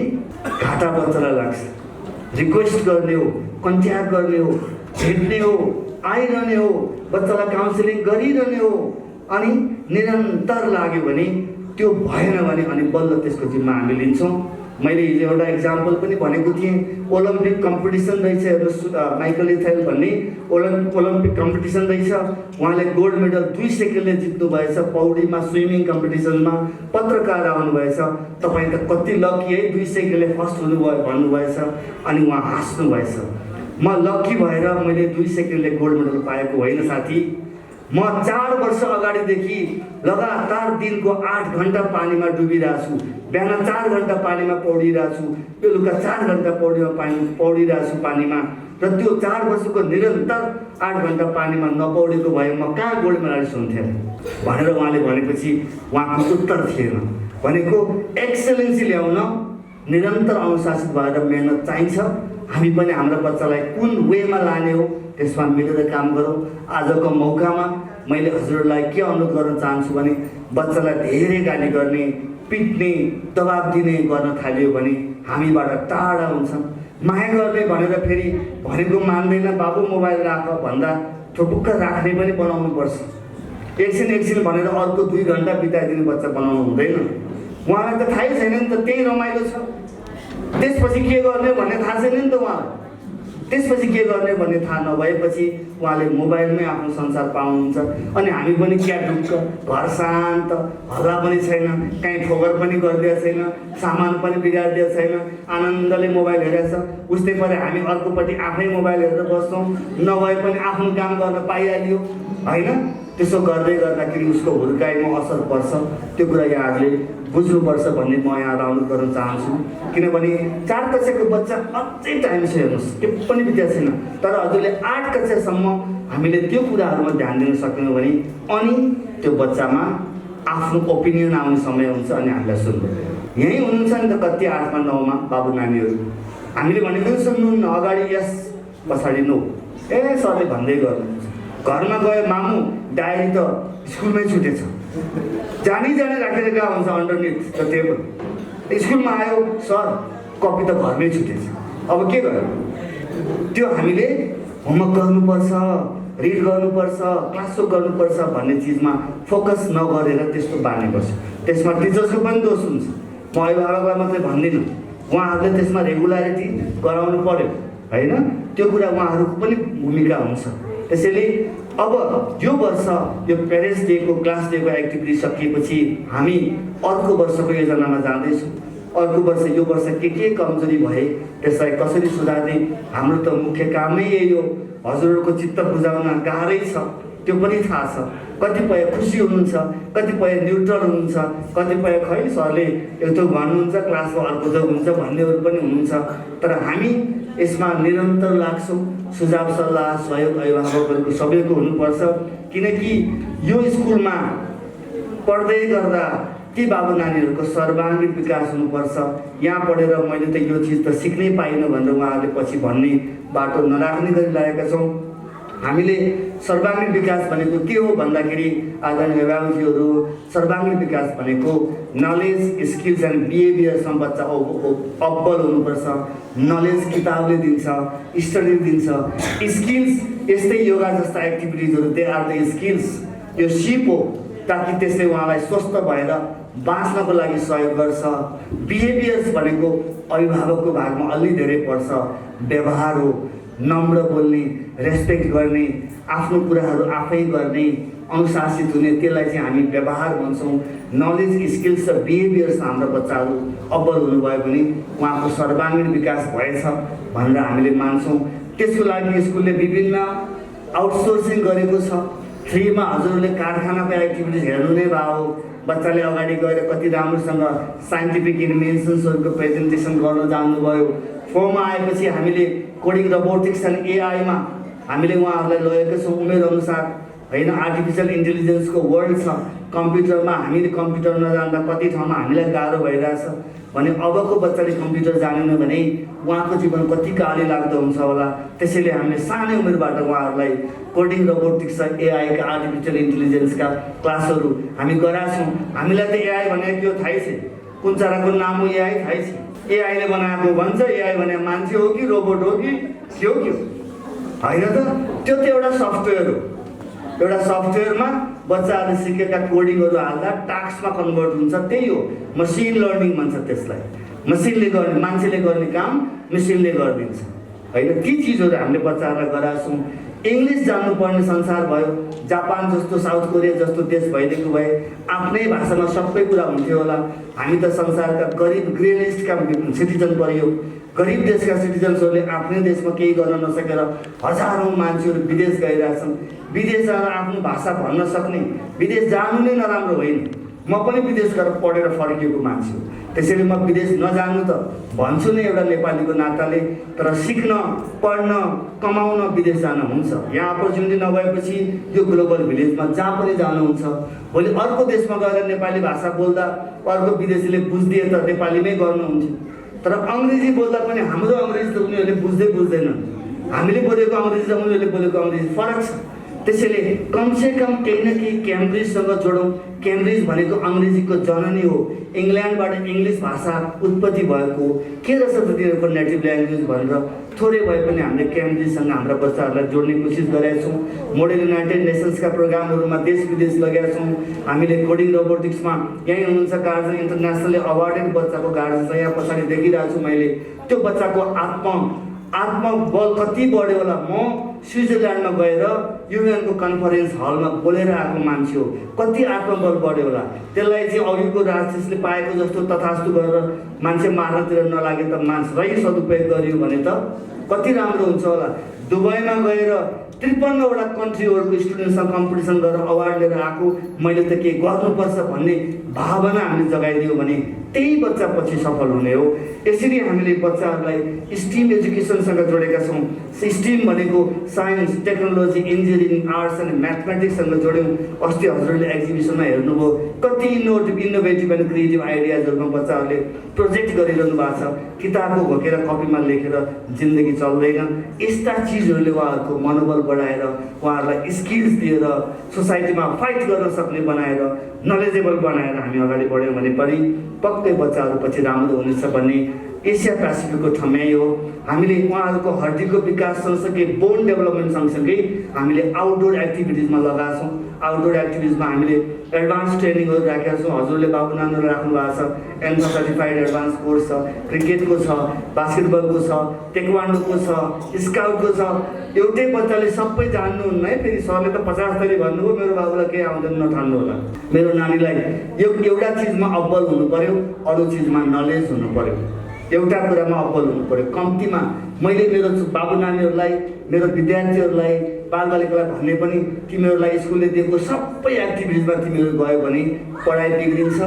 घाटा बच्चालाई लाग्छ। रिक्वेस्ट गर्ने हो, कन्ट्याक्ट गर्ने हो, भेट्ने हो, आइरहने हो, बच्चालाई काउन्सिलिङ गरिरहने हो। अनि निरन्तर लाग्यो भने, त्यो भएन भने अनि बल्ल त्यसको जिम्मा हामी लिन्छौँ। मैले हिजो एउटा इक्जाम्पल पनि भनेको थिएँ। ओलम्पिक कम्पिटिसन रहेछ, हेर्नुहोस्, माइकल इथेल भन्ने ओलम्पिक कम्पिटिसन रहेछ। उहाँले गोल्ड मेडल 2 सेकेन्डले जित्नु भएछ पौडीमा, स्विमिङ कम्पिटिसनमा। पत्रकार आउनुभएछ, तपाईँ त कति लकी है, 2 सेकेन्डले फर्स्ट हुनुभयो भन्नुभएछ। अनि उहाँ हाँस्नु भएछ, म लकी भएर मैले 2 सेकेन्डले गोल्ड मेडल पाएको होइन साथी, म 4 वर्ष अगाडिदेखि लगातार दिनको 8 घण्टा पानीमा डुबिरहेको छु, बिहान 4 घण्टा पानीमा पौडिरहेको छु, बेलुका 4 घण्टा पौडिरहेको छु पानीमा। र त्यो 4 वर्षको निरन्तर 8 घण्टा पानीमा नपौडेको भए म कहाँ गोल्ड मेडलिस्ट हुन्थेँ भनेर उहाँले भनेपछि उहाँको उत्तर थिएन। भनेको एक्सेलेन्सी ल्याउन निरन्तर अनुशासित भएर मेहनत चाहिन्छ। हामी पनि हाम्रो बच्चालाई कुन वेमा लाने हो त्यसमा मिलेर काम गरौँ। आजको मौकामा मैले हजुरहरूलाई के अनुरोध गर्न चाहन्छु भने बच्चालाई धेरै गाली गर्ने, पिट्ने, दबाब दिने गर्न थाल्यो भने हामीबाट टाढा हुन्छन्। माया गर्ने भनेर फेरि भनेको मान्दैन, बाबु मोबाइल राख भन्दा ठुक्क राख्ने पनि बनाउनु पर्छ। एकछिन भनेर अर्को 2 घण्टा बिताइदिने बच्चा बनाउनु हुँदैन। उहाँलाई त थाहै छैन नि त, त्यही रमाइलो छ। त्यसपछि के गर्ने भन्ने थाहा छैन नि त उहाँलाई। त्यसपछि के गर्ने भन्ने थाहा नभएपछि उहाँले मोबाइलमै आफ्नो संसार पाउनुहुन्छ। अनि हामी पनि क्या ढुक्क, घर शान्त, हल्ला पनि छैन, कहीँ ठोकर पनि गरिदिएको छैन, सामान पनि बिगारिदिएको छैन, आनन्दले मोबाइल हेरेछ। उस्तै परे हामी अर्कोपट्टि आफै मोबाइल हेरेर बस्छौँ, नभए पनि आफ्नो काम गर्न पाइहाल्यो होइन। त्यसो गर्दै गर्दाखेरि उसको हुर्काइमा असर पर्छ। त्यो कुरा यहाँहरूले बुझ्नुपर्छ भन्ने म यहाँ अनुरोध गर्न चाहन्छु। किनभने 4 कक्षाको बच्चा अझै टाइम छ, हेर्नुहोस् के पनि बितेको छैन। तर हजुरले 8 कक्षासम्म हामीले त्यो कुराहरूमा ध्यान दिन सक्यौँ भने अनि त्यो बच्चामा आफ्नो ओपिनियन आउने समय हुन्छ अनि हामीलाई सुन्नु। यहीँ हुनुहुन्छ नि त कति 8मा 9मा बाबु नानीहरू, हामीले भनेको सुन्नुहुन्न, अगाडि यस पछाडि नो, ए सरले भन्दै गर्नुहुन्छ। घरमा गए मामु डायरी त स्कुलमै छुटेछ, जानी राखेर गएको हुन्छ अन्डरनेथ द टेबल। स्कुलमा आयो सर कपी त घरमै छुटेछ, अब के गर्नु? त्यो हामीले होमवर्क गर्नुपर्छ, रिड गर्नुपर्छ, क्लासवर्क गर्नुपर्छ भन्ने चिजमा फोकस नगरेर त्यस्तो बानी बस्छ। त्यसमा टिचर्सको पनि दोष हुन्छ। म अभिभावकलाई मात्रै भन्दिनँ, उहाँहरूले त्यसमा रेगुलारिटी गराउनु पर्यो होइन। त्यो कुरा उहाँहरूको पनि भूमिका हुन्छ। त्यसैले अब यो वर्ष यो पेरेन्ट्स डेको क्लास डेको एक्टिभिटी सकिएपछि हामी अर्को वर्षको योजनामा जाँदैछौँ। अर्को वर्ष यो वर्ष के कमजोरी भए त्यसलाई कसरी सुधार्ने, हाम्रो त मुख्य कामै यही हो। हजुरहरूको चित्त बुझाउन गाह्रै छ, त्यो पनि थाहा छ। कतिपय खुसी हुनुहुन्छ, कतिपय न्युट्रल हुनुहुन्छ, कतिपय खै सरले एउटा भन्नुहुन्छ क्लासमा अर्को जो हुन्छ भन्नेहरू पनि हुनुहुन्छ। तर हामी यसमा निरन्तर लाग्छौँ। सुझाव सल्लाह सहयोग अभिभावकहरूको सबैको हुनुपर्छ। किनकि यो स्कुलमा पढ्दै गर्दा ती बाबु नानीहरूको सर्वाङ्गीण विकास हुनुपर्छ। यहाँ पढेर मैले त यो चिज त सिक्नै पाइनँ भनेर उहाँहरूले पछि भन्ने बाटो नराख्ने गरी लागेका छौँ। हामीले सर्वाङ्गीण विकास भनेको के हो भन्दाखेरि आदरणीय अभिभावकजीहरू, सर्वाङ्गीण विकास भनेको नलेज, स्किल्स एन्ड बिहेभियर्समा बच्चा अब्बल हुनुपर्छ। नलेज किताबले दिन्छ, स्टडी दिन्छ। स्किल्स यस्तै योगा जस्ता एक्टिभिटिजहरू, दे आर द स्किल्स। यो सिप हो ताकि त्यसले उहाँलाई स्वस्थ भएर बाँच्नको लागि सहयोग गर्छ। बिहेभियर्स भनेको अभिभावकको भागमा अलि धेरै पर्छ। व्यवहार हो, नम्र बोल्ने, रेस्पेक्ट गर्ने, आफ्नो कुराहरू आफै गर्ने, अनुशासित हुने, त्यसलाई चाहिँ हामी व्यवहार भन्छौँ। नलेज, स्किल्स र बिहेभियर्स हाम्रो बच्चाहरू अब्बल हुनुभयो भने उहाँको सर्वाङ्गीण विकास भएछ भनेर हामीले मान्छौँ। त्यसको लागि स्कुलले विभिन्न आउटसोर्सिङ गरेको छ। फ्रीमा हजुरहरूले कारखानाको एक्टिभिटिज हेर्नु नै भयो। बच्चाले अगाडि गएर कति राम्रोसँग साइन्टिफिक इन्भेन्सन्सहरूको प्रेजेन्टेसन गर्न जान्नुभयो। फोर्ममा आएपछि हामीले कोडिङ, रोबोटिक्स एन्ड एआईमा हामीले उहाँहरूलाई लगेको छौँ उमेर अनुसार होइन। आर्टिफिसियल इन्टेलिजेन्सको वर्ल्ड छ। कम्प्युटरमा हामीले कम्प्युटर नजान्दा कति ठाउँमा हामीलाई गाह्रो भइरहेछ भने अबको बच्चाले कम्प्युटर जानेन भने उहाँको जीवन कति गाली लाग्दो हुन्छ होला। त्यसैले हामीले सानै उमेरबाट उहाँहरूलाई कोडिङ, रोबोटिक्स, एआईका, आर्टिफिसियल इन्टेलिजेन्सका क्लासहरू हामी गराछौँ। हामीलाई त एआई भनेको के हो थाहै छैन, कुन चराको नाम हो एआई थाहै छैन। एआईले बनाएको भन्छ, एआई भने मान्छे हो कि रोबोट हो कि के हो होइन त। त्यो त एउटा सफ्टवेयर हो। एउटा सफ्टवेयरमा बच्चाहरूले सिकेका कोडिङहरू हाल्दा टास्कमा कन्भर्ट हुन्छ, त्यही हो मसिन लर्निङ भन्छ त्यसलाई। मसिनले गर्ने, मान्छेले गर्ने काम मसिनले गरिदिन्छ होइन। ती चिजहरू हामीले बच्चाहरूलाई गराउँछौँ। इङ्ग्लिस जान्नुपर्ने संसार भयो। जापान जस्तो, साउथ कोरिया जस्तो देश भइदिएको भए आफ्नै भाषामा सबै कुरा हुन्थ्यो होला। हामी त संसारका गरिब ग्रे लिस्टका सिटिजन परियो। गरिब देशका सिटिजन्सहरूले आफ्नै देशमा केही गर्न नसकेर हजारौँ मान्छेहरू विदेश गइरहेछन्। विदेश जान आफ्नो भाषा भन्न सक्ने, विदेश जानु नै नराम्रो होइन। म पनि विदेश गएर पढेर फर्किएको मान्छे हो, त्यसैले म विदेश नजानु त भन्छु नै एउटा नेपालीको नाताले। तर सिक्न, पढ्न, कमाउन विदेश जान हुन्छ। यहाँ अपर्च्युनिटी नभएपछि यो ग्लोबल भिलेजमा जहाँ पनि जानुहुन्छ। भोलि अर्को देशमा गएर नेपाली भाषा बोल्दा अर्को विदेशीले बुझ्दिए त नेपालीमै गर्नुहुन्थ्यो। तर अङ्ग्रेजी बोल्दा पनि हाम्रो अङ्ग्रेजी त उनीहरूले बुझ्दैनन्। हामीले बोलेको अङ्ग्रेजी र उनीहरूले बोलेको अङ्ग्रेजी फरक छ। त्यसैले कमसेकम केही न केही क्याम्ब्रिजसँग जोडौँ। क्याम्ब्रिज भनेको अङ्ग्रेजीको जननी हो। इङ्ल्यान्डबाट इङ्ग्लिस भाषा उत्पत्ति भएको के रहेछ त तिनीहरूको नेटिभ ल्याङ्ग्वेज भनेर थोरै भए पनि हामीले क्याम्ब्रिजसँग हाम्रा बच्चाहरूलाई जोड्ने कोसिस गरेका छौँ। मोडल युनाइटेड नेसन्सका प्रोग्रामहरूमा देश विदेश लगेका छौँ। हामीले कोडिङ रोबोटिक्समा यहीँ हुनुहुन्छ गार्जन, इन्टरनेसनली अवार्डेड बच्चाको गार्जन छ यहाँ पछाडि देखिरहेको छु मैले। त्यो बच्चाको आत्मबल कति बढ्यो होला। म स्विजरल्यान्डमा गएर युएनको कन्फरेन्स हलमा बोलेर आएको मान्छे हो, कति आत्मबल बढ्यो होला। त्यसलाई चाहिँ अघिको राजनीतिले पाएको जस्तो तथास्तु गरेर मान्छे मार्नतिर नलागे त सही सदुपयोग गरियो भने त कति राम्रो हुन्छ होला। दुबईमा गएर 53वटा कन्ट्रीहरूको स्टुडेन्टसँग कम्पिटिसन गरेर अवार्ड लिएर आएको, मैले त के गर्नुपर्छ भन्ने भावना हामीले जगाइदियो भने त्यही बच्चा पछि सफल हुने हो। यसरी हामीले बच्चाहरूलाई स्टिम एजुकेसनसँग जोडेका छौँ। स्टिम भनेको science, technology, engineering, arts and म्याथमेटिक्ससँग जोड्यौँ। अस्ति हजुरहरूले एक्जिबिसनमा हेर्नुभयो कति इनोभेटिभ एन्ड क्रिएटिभ आइडियाजहरूमा बच्चाहरूले प्रोजेक्ट गरिरहनु भएको छ। किताबको घोकेर कपीमा लेखेर जिन्दगी चल्दैन। यस्ता चिजहरूले उहाँहरूको मनोबल बढाएर, उहाँहरूलाई स्किल्स दिएर, सोसाइटीमा फाइट गर्न सक्ने बनाएर, नलेजेबल बनाएर हामी अगाडि बढ्यौँ भने पनि पक्कै बच्चाहरू पछि राम्रो हुनेछ भन्ने एसिया पेसिफिकको ठम्याइ हो। हामीले उहाँहरूको हड्डीको विकास सँगसँगै बोन डेभलपमेन्ट सँगसँगै हामीले आउटडोर एक्टिभिटिजमा लगाएको छौँ। आउटडोर एक्टिभिटिजमा हामीले एडभान्स ट्रेनिङहरू राखेका छौँ। हजुरले बाबु नानीहरू राख्नु भएको छ, एन्फा सर्टिफाइड एडभान्स कोर्स छ, क्रिकेटको छ, बास्केटबलको छ, टेक्वान्डोको छ, स्काउटको छ। एउटै बच्चाले सबै जान्नुहुन्न है। फेरि सरले त 50 थरी भन्नुभयो, मेरो बाबुलाई केही आउँदैन नठान्नु होला। मेरो नानीलाई एउटा चिजमा अब्बल हुनु पर्यो, अरू चिजमा नलेज हुनु पर्यो। एउटा कुरामा अब्बल हुनु पर्यो। कम्तीमा मैले मेरो बाबु नानीहरूलाई, मेरो विद्यार्थीहरूलाई, बालबालिकालाई भन्ने पनि तिमीहरूलाई स्कुलले दिएको सबै एक्टिभिटिजमा तिमीहरू गयो भने पढाइ बिग्रिन्छ।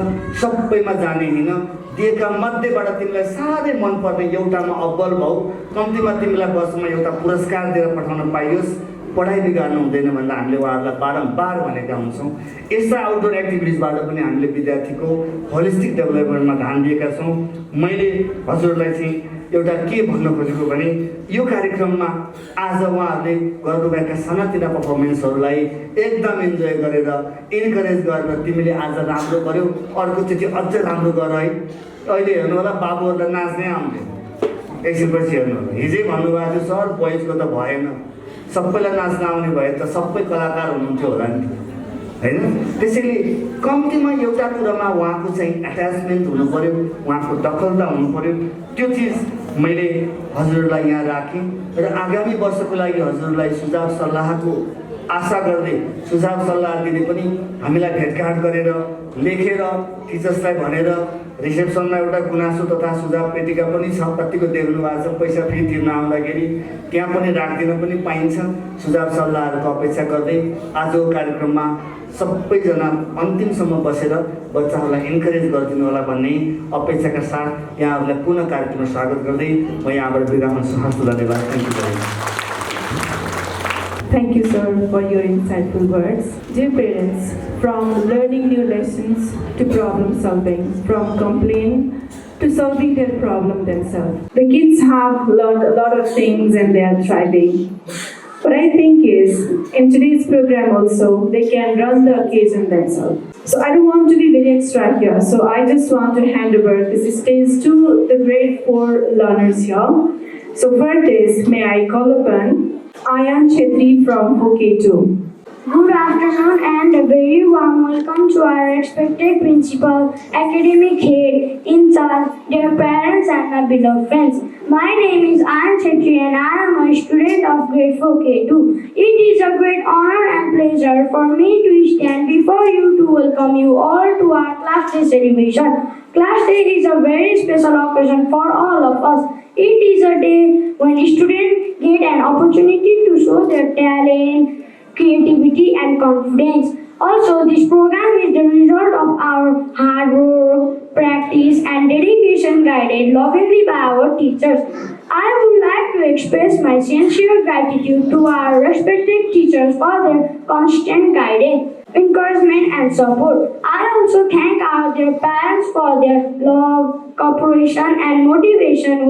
सबैमा जाने होइन, दिएका मध्येबाट तिमीलाई साह्रै मनपर्ने एउटामा अब्बल भाउ, कम्तीमा तिमीलाई वर्षमा एउटा पुरस्कार दिएर पठाउन पाइयोस्, पढाइ बिगार्नु हुँदैन भनेर हामीले उहाँहरूलाई बारम्बार भनेका हुन्छौँ। यस्ता आउटडोर एक्टिभिटिजबाट पनि हामीले विद्यार्थीको होलिस्टिक डेभलपमेन्टमा ध्यान दिएका छौँ। मैले हजुरलाई चाहिँ एउटा के भन्न खोजेको भने यो कार्यक्रममा आज उहाँहरूले गर्नुभएका सानातिना पर्फर्मेन्सहरूलाई एकदम इन्जोय गरेर, इन्करेज गरेर तिमीले आज राम्रो गर्यौ, अर्कोचोटि अझ राम्रो गर है। अहिले हेर्नु होला बाबुहरूलाई नाच्नै आउँदैन, एकछिनपछि हेर्नु होला। हिजै भन्नुभएको थियो सर बोइजको त भएन, सबैलाई नाच्न आउने भए त सबै कलाकार हुनुहुन्थ्यो होला नि, होइन? त्यसैले कम्तीमा एउटा कुरामा उहाँको चाहिँ एट्याचमेन्ट हुनु पर्यो, उहाँको दखलता हुनु पर्यो। त्यो चिज मैले हजुरलाई यहाँ राखेँ र आगामी वर्षको लागि हजुरलाई सुझाव सल्लाहको आशा गर्दै सुझाव सल्लाह दिने पनि हामीलाई भेटघाट गरेर, लेखेर, टिचर्सलाई भनेर रिसेप्सनमा एउटा गुनासो तथा सुझाव पेटिका पनि छ। कतिको देख्नु भएको छ, पैसा फी तिर्न आउँदाखेरि त्यहाँ पनि राखिदिन पनि पाइन्छ। सुझाव सल्लाहहरूको अपेक्षा गर्दै आजको कार्यक्रममा सबैजना अन्तिमसम्म बसेर बच्चाहरूलाई इन्करेज गरिदिनु होला भन्ने अपेक्षाका साथ यहाँहरूलाई पुनः कार्यक्रममा स्वागत गर्दै म यहाँबाट बिदा हुन्छु। हस्त धन्यवाद। Thank you very much. Thank you, sir, for your insightful words. Dear parents, from learning new lessons to problem solving, from complaining to solving their problem themselves, the kids have learned a lot of things and they are thriving. What I think is, in today's program also, they can run the occasion themselves. So I don't want to be very extra here, so I just want to hand over this stage to the grade 4 learners here. So for this, may I call upon Ayan Chetri from OK2. Good afternoon and a very warm welcome to our respected principal, academic head, in charge, dear parents and my beloved friends. My name is Ann Chetri and I am a student of grade 4K2. It is a great honor and pleasure for me to stand before you to welcome you all to our class day celebration. Class day is a very special occasion for all of us. It is a day when students get an opportunity to show their talent, creativity and confidence. Also, this program is the result of our hard work, practice and dedication guided lovingly by our teachers. I would like to express my sincere gratitude to our respected teachers for their constant guidance, encouragement and support. I also thank their parents for their love, cooperation and motivation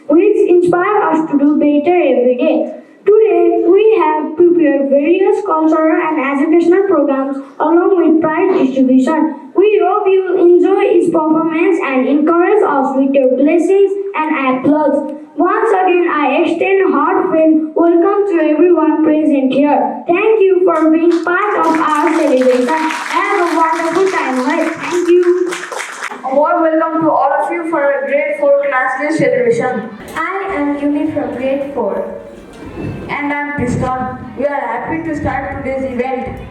which inspire us to do better every day. Today, we have prepared various cultural and educational programs along with prize distribution. We hope you will enjoy its performance and encourage us with your blessings and applause. Once again, I extend heartfelt welcome to everyone present here. Thank you for being part of our celebration. Have a wonderful time ahead. Thank you. A warm welcome to all of you for a grade 4 class day celebration. I am Yuni from grade 4. And I'm Tristan. We are happy to start today's event.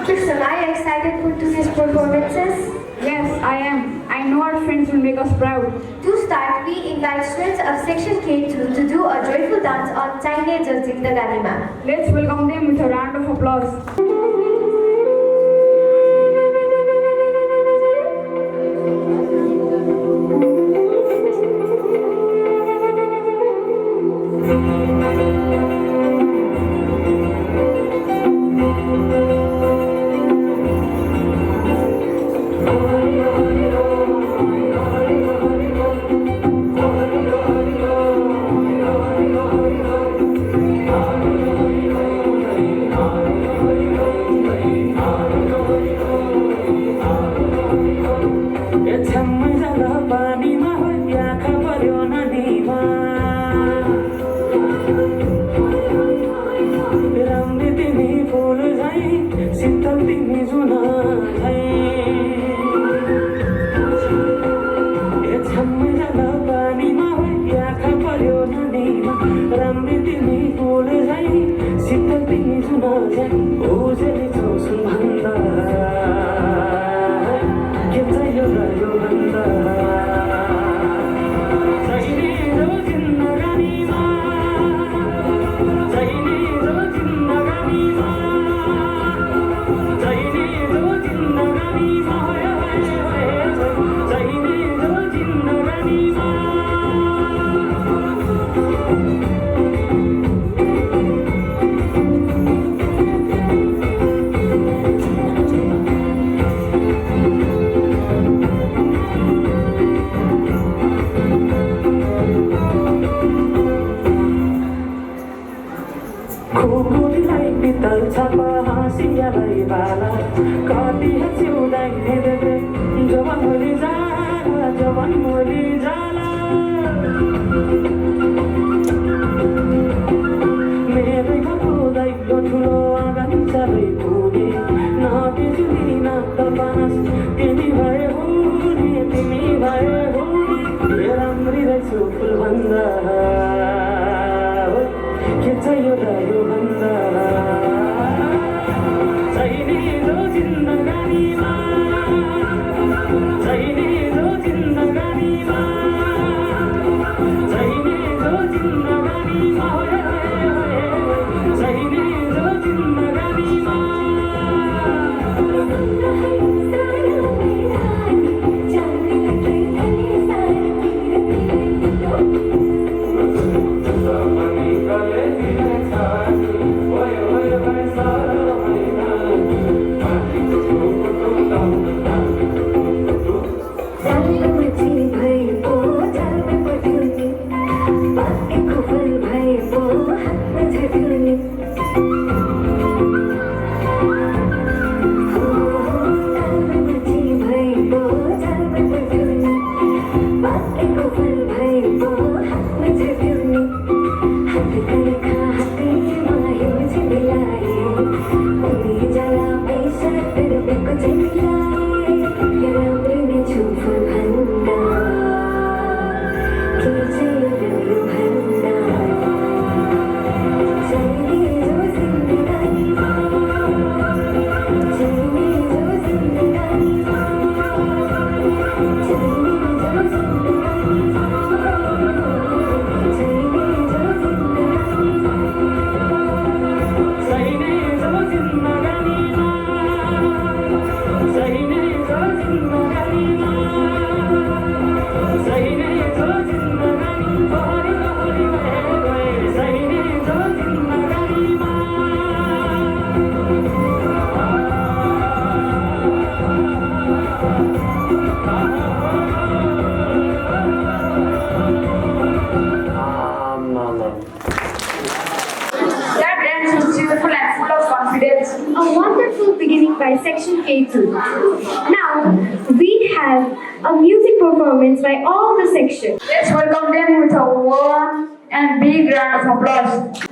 Tristan, are you excited for today's performances? Yes, I am. I know our friends will make us proud. To start, we invite students of section K2 to do a joyful dance on Teenagers Zindagani Ma. Let's welcome them with a round of applause. That dance was cheerful and full of confidence. A wonderful beginning by Section K2. Now, we have a music performance by all the sections. Let's welcome them with a warm and big round of applause.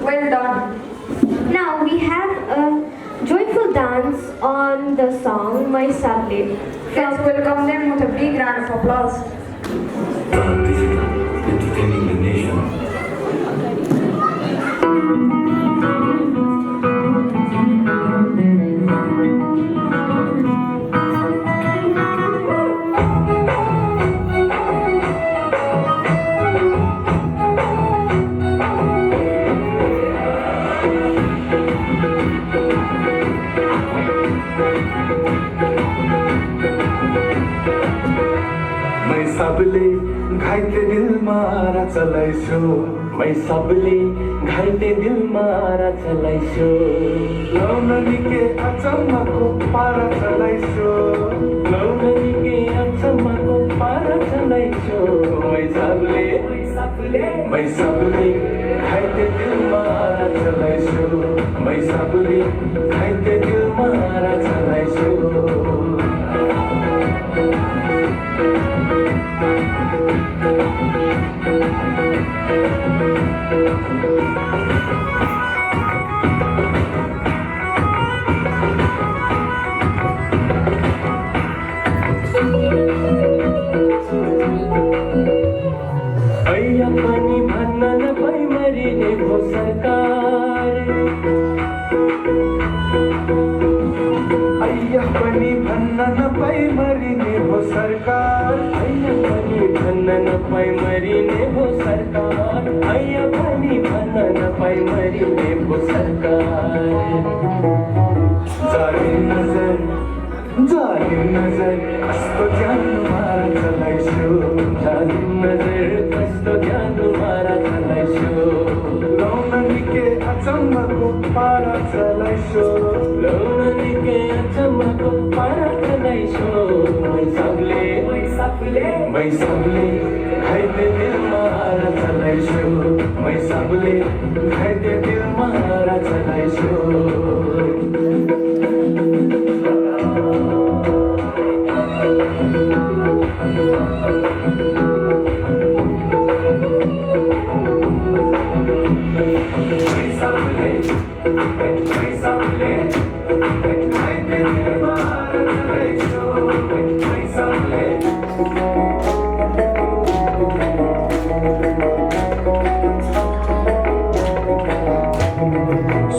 Well done. Now we have a joyful dance on the song My Sablet. Let's welcome them with a big round of applause. Entertaining the nation. सबले घाइते दिलमा चलाइछु मै सबले घाइते दिलमा चलाइछु लाउन निकै अचम्मको पारा चलाइछु लाउन निकै अचम्मको पारा चलाइछु मै सबले घाइते दिलमा चलाइछु मै सबले घाइते दिलमा चलाइछु ऐया पनि भन्न नपाई मरिने भो सरकार ऐया पनि भन्न नपाई मरिने भो सरकार ऐया पनि भन्न नपाई मरिने भो सरकार ऐया पनि भन्न नपाई मरिने भो सरकार जालिम नजर कस्तो ज्यान मारा चलाइछु जालिम नजर कस्तो ज्यान मारा चलाइछु लाउन निकै अचम्मको पारा चलाइछु लाउन निकै अचम्मको पारा चलाइछु मै सबले घाइते दिलमा चलाइछु मै सबले घाइते दिलमा चलाइछु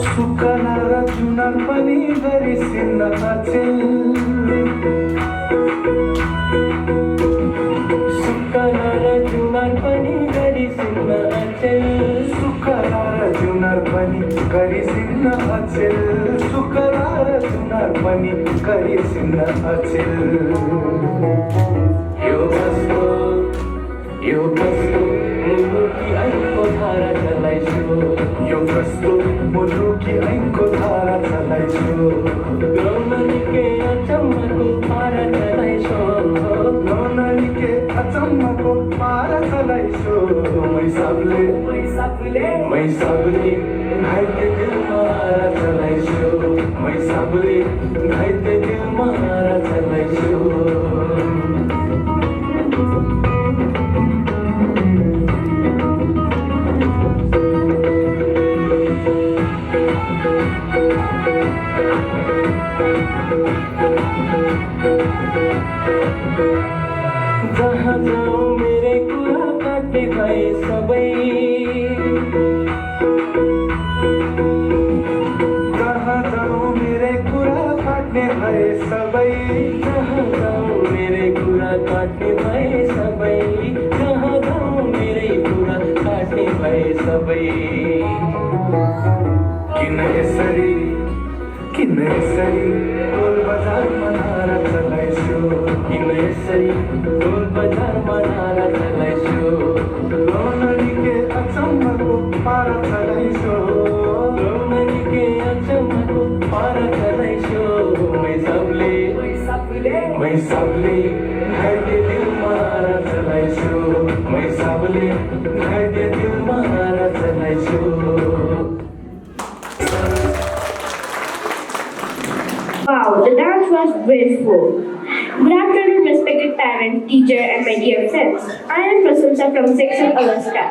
सुकना र जुनार पनि गरिसिन्न अचेल सुकना र जुनार पनि गरिसिन्न अचेल सुकना र जुनार पनि गरिसिन्न अचेल सुकना र जुनार पनि गरिसिन्न अचेल यो कस्तो मुलुकी ऐनको धारा चलाइछु यो कस्तो मुलुकी ऐनको धारा चलाइछु लाउन निकै अचम्मको पारा चलाइछु लाउन निकै अचम्मको पारा चलाइछु मै सबले घाइते दिलमा चलाइछु मै सबले घाइते दिलमा चलाइछु जहाँ जाऊँ मेरे कुरा काटे भए सबै जहाँ जाऊँ मेरे कुरा काट्ने भए सबै जहाँ जाऊँ मेरे कुरा काट्ने भए सबै जहाँ जाऊँ मेरे कुरा काट्ने भए सबै किन यसरी टोल बजारमा नारा चलाइछु किन यसरी टोल बजारमा नारा चलाइछु लाउन निकै अचम्मको पारा चलाइछु लाउन निकै अचम्मको पारा चलाइछु मै सबले घाइते दिलमा चलाइछु मै सबले घाइते दिलमा चलाइछु Wow, the dance was graceful. Good afternoon, respected parents, teacher, and my dear friends. I am Prasamsa from Section Alaska.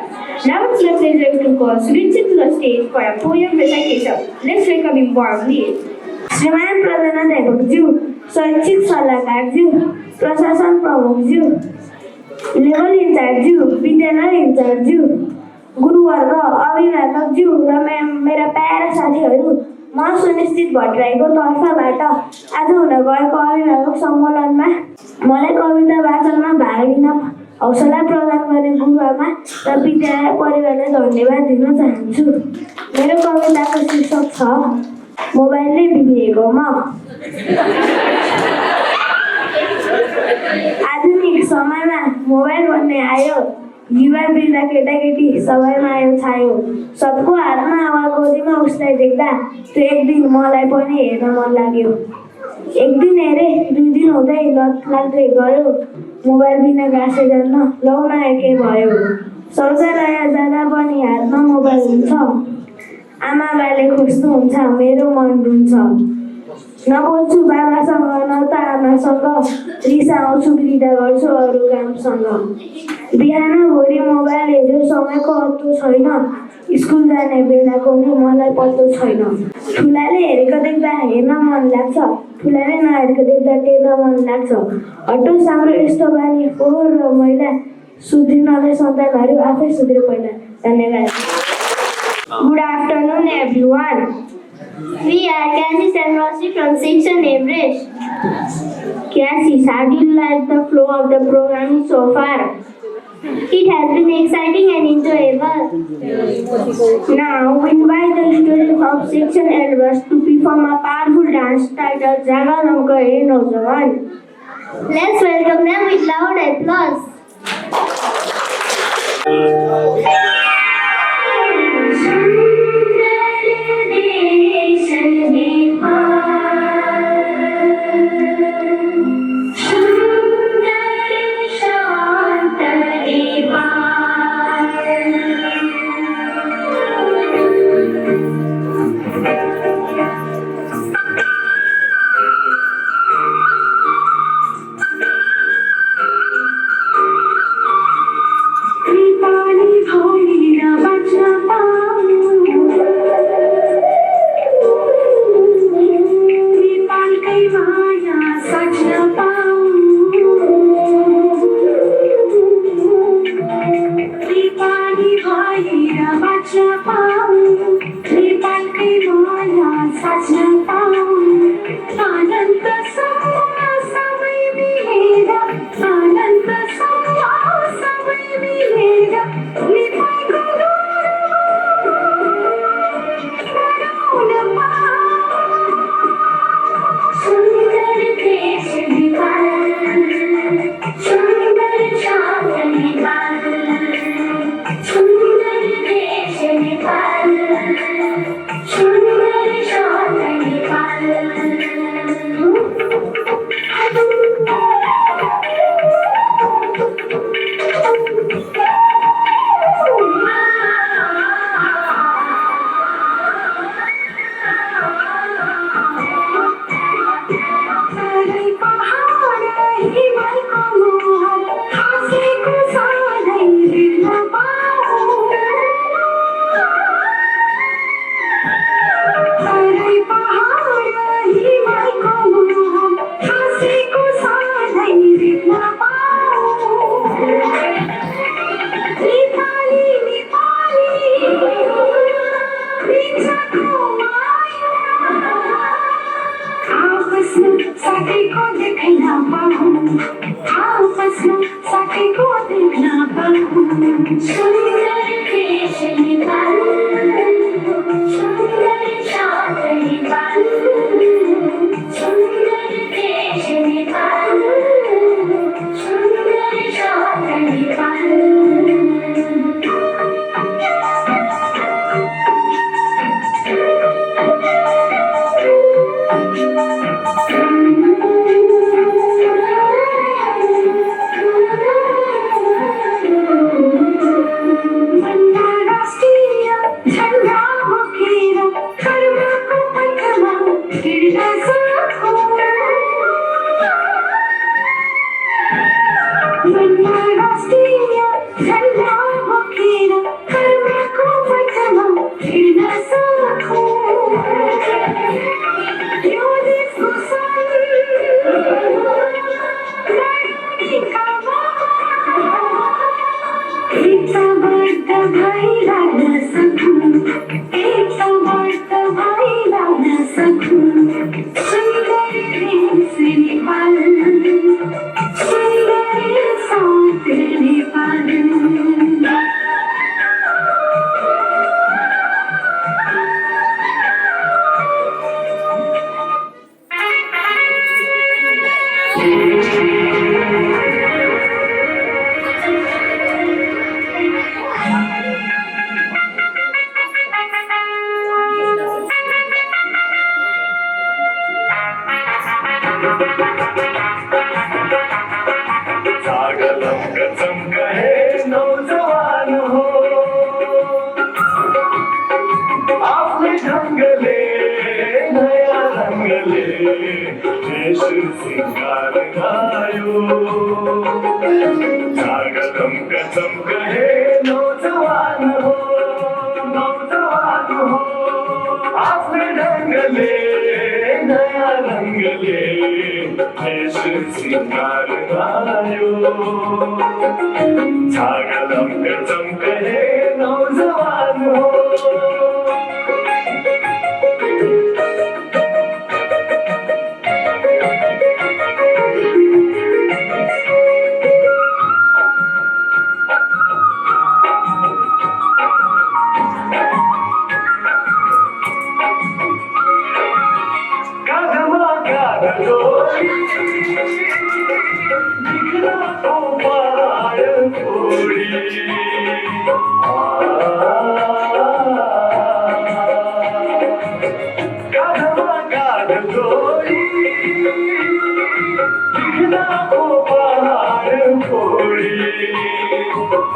Now it's my pleasure to call Suritsit to the stage for a poem recitation. Let's welcome him warmly. श्रीमान प्रधानाध्यापकज्यू, शैक्षिक सल्लाहकारज्यू, प्रशासन प्रमुखज्यू, level इन्चार्जज्यू, विद्यालय इन्चार्जज्यू, गुरुवर्ग, अभिभावकज्यू र मेरा para साथीहरू, म सुनिश्चित भट्टराईको तर्फबाट आज हुन गएको अभिभावक सम्मेलनमा मलाई कविता वाचनमा भाग लिन हौसला प्रदान गर्ने गुरुआमा र विद्यालय परिवारलाई धन्यवाद दिन चाहन्छु। मेरो कविताको शीर्षक छ मोबाइलले बिग्रिएको म। आधुनिक समयमा मोबाइल भन्ने आयो, युवा वृद्ध केटाकेटी सबैमा यो छायो। सबको हातमा वा गोजीमा उसलाई देख्दा त्यो एक दिन मलाई पनि हेर्न मन लाग्यो। एक दिन हेरे, 2 दिन हुँदै लत लाग्दै गयो। मोबाइल बिना गाँसे जान्न लौ न एकै भयो। शौचालय जाँदा पनि हातमा मोबाइल हुन्छ। आमा बाले खोज्नुहुन्छ, मेरो मन रुन्छ। नबोल्छु बाबासँग न त आमासँग, रिसाउँछु क्रीडा गर्छु अरू कामसँग। बिहान भोलि मोबाइल हेऱ्यो समयको अत्तो छैन, स्कुल जाने बेलाको नि मलाई पत्तो छैन। ठुलाले हेरेको देख्दा हेर्न मन लाग्छ, ठुलाले नहेरेको देख्दा टेर्न मन लाग्छ। हटोस् हाम्रो यस्तो बानी फोहोर र मैला, सुध्रिनलाई सन्तानहरू आफै सुध्रियो पहिला। धन्यवाद। Good afternoon, everyone. We are Cassie and Rossi from Section Everest. Cassie, how do you like the flow of the programming so far? It has been exciting and enjoyable. Now, we invite the students of Section Everest to perform a powerful dance titled Jaga Ramka Hai Naujawan. Let's welcome them with loud applause. It's जागलंक चमक हे नौजवान हो आपले ढंगले नया रंगले देश सिंगार गायो जागलंक चमक हे नौजवान हो आपले ढंगले नया रंगले देश सिंगार गायो जागलंक चमक हे नौजवान हो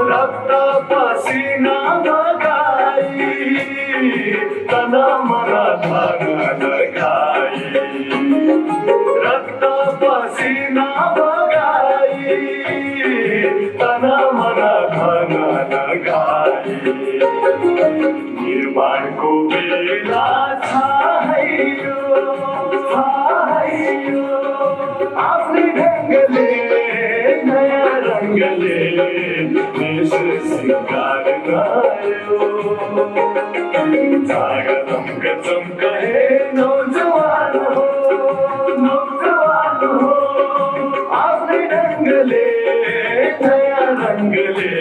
रक्त पसीना बगाई तना मरा धागा लगाई रक्त पसीना बगाई तना मरा धागा लगाई निर्माणको बेला छाइयो आफ्नै ढङ्गले नयाँ रङ्गले देश सिंगार गायो जागलंक चमक हे नौजवान हो आफ्नै ढङ्गले नयाँ रङ्गले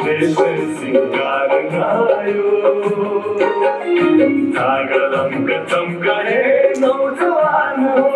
देश सिंगार गायो जागलंक चमक हे नौजवान हो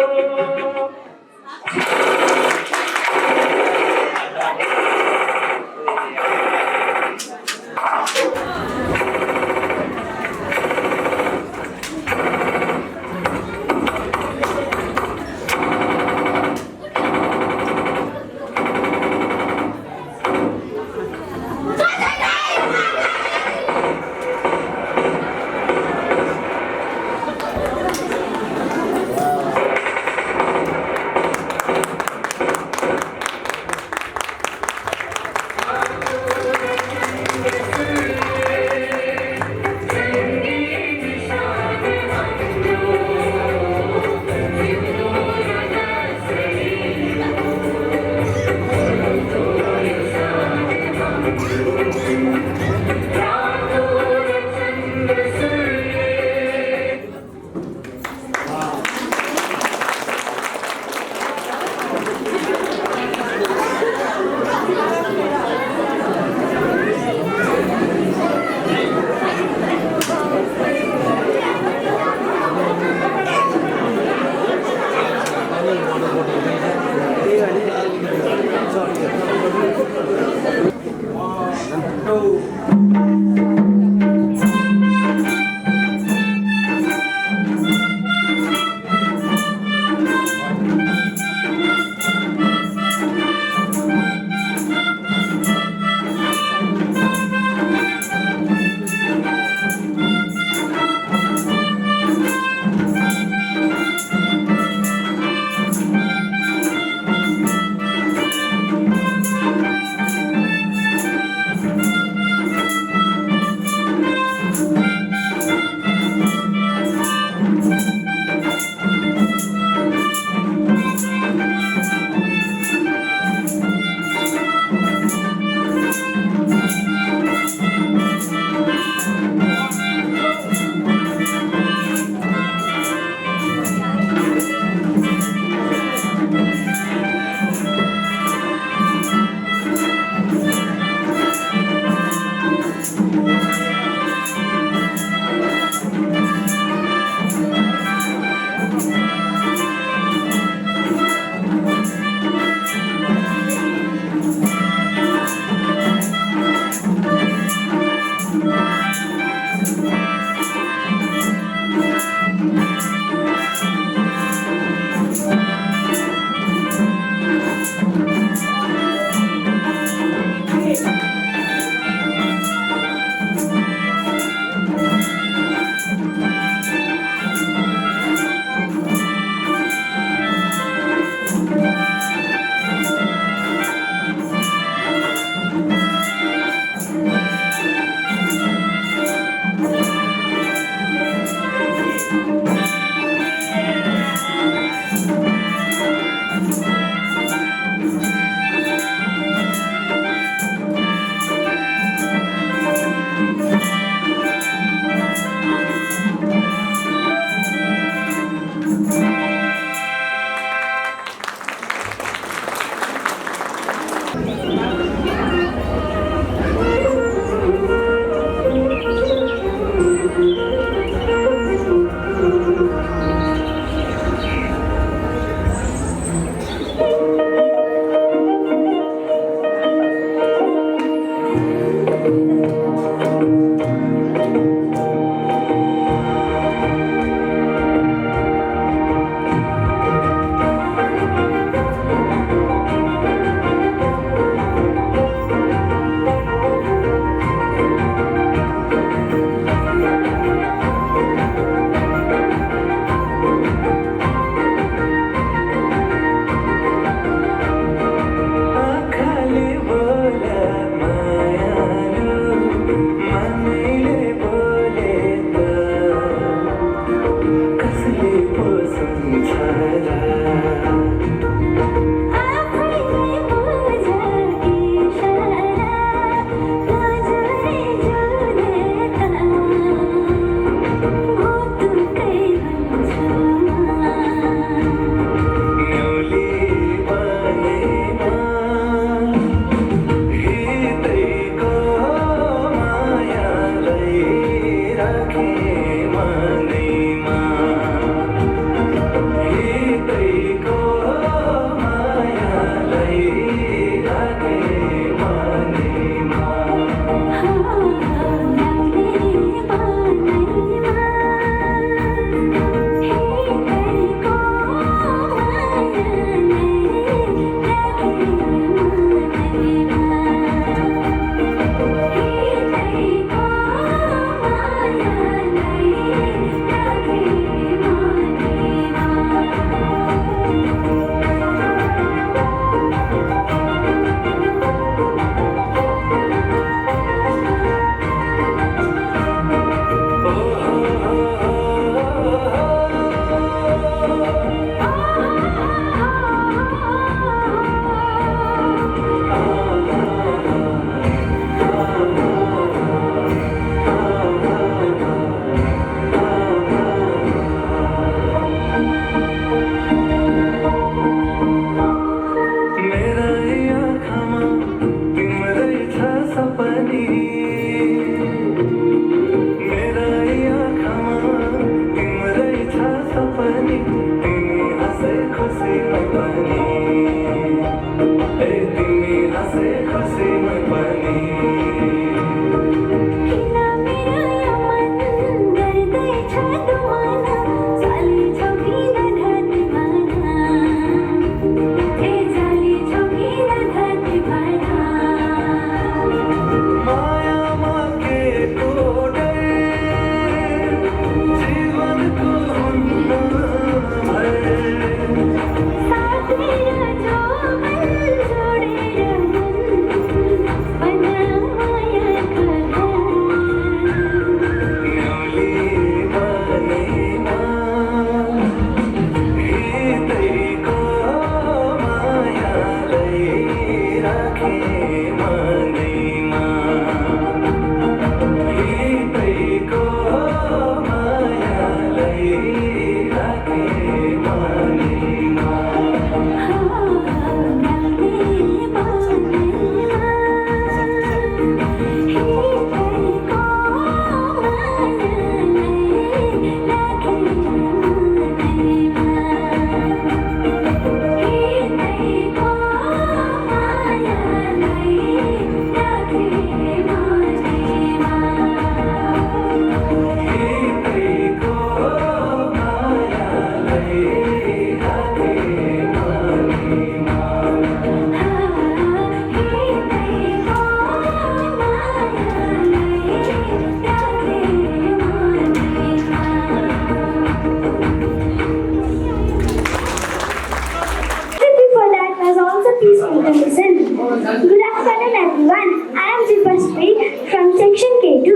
Good afternoon, everyone. I am Dipasri from Section K2.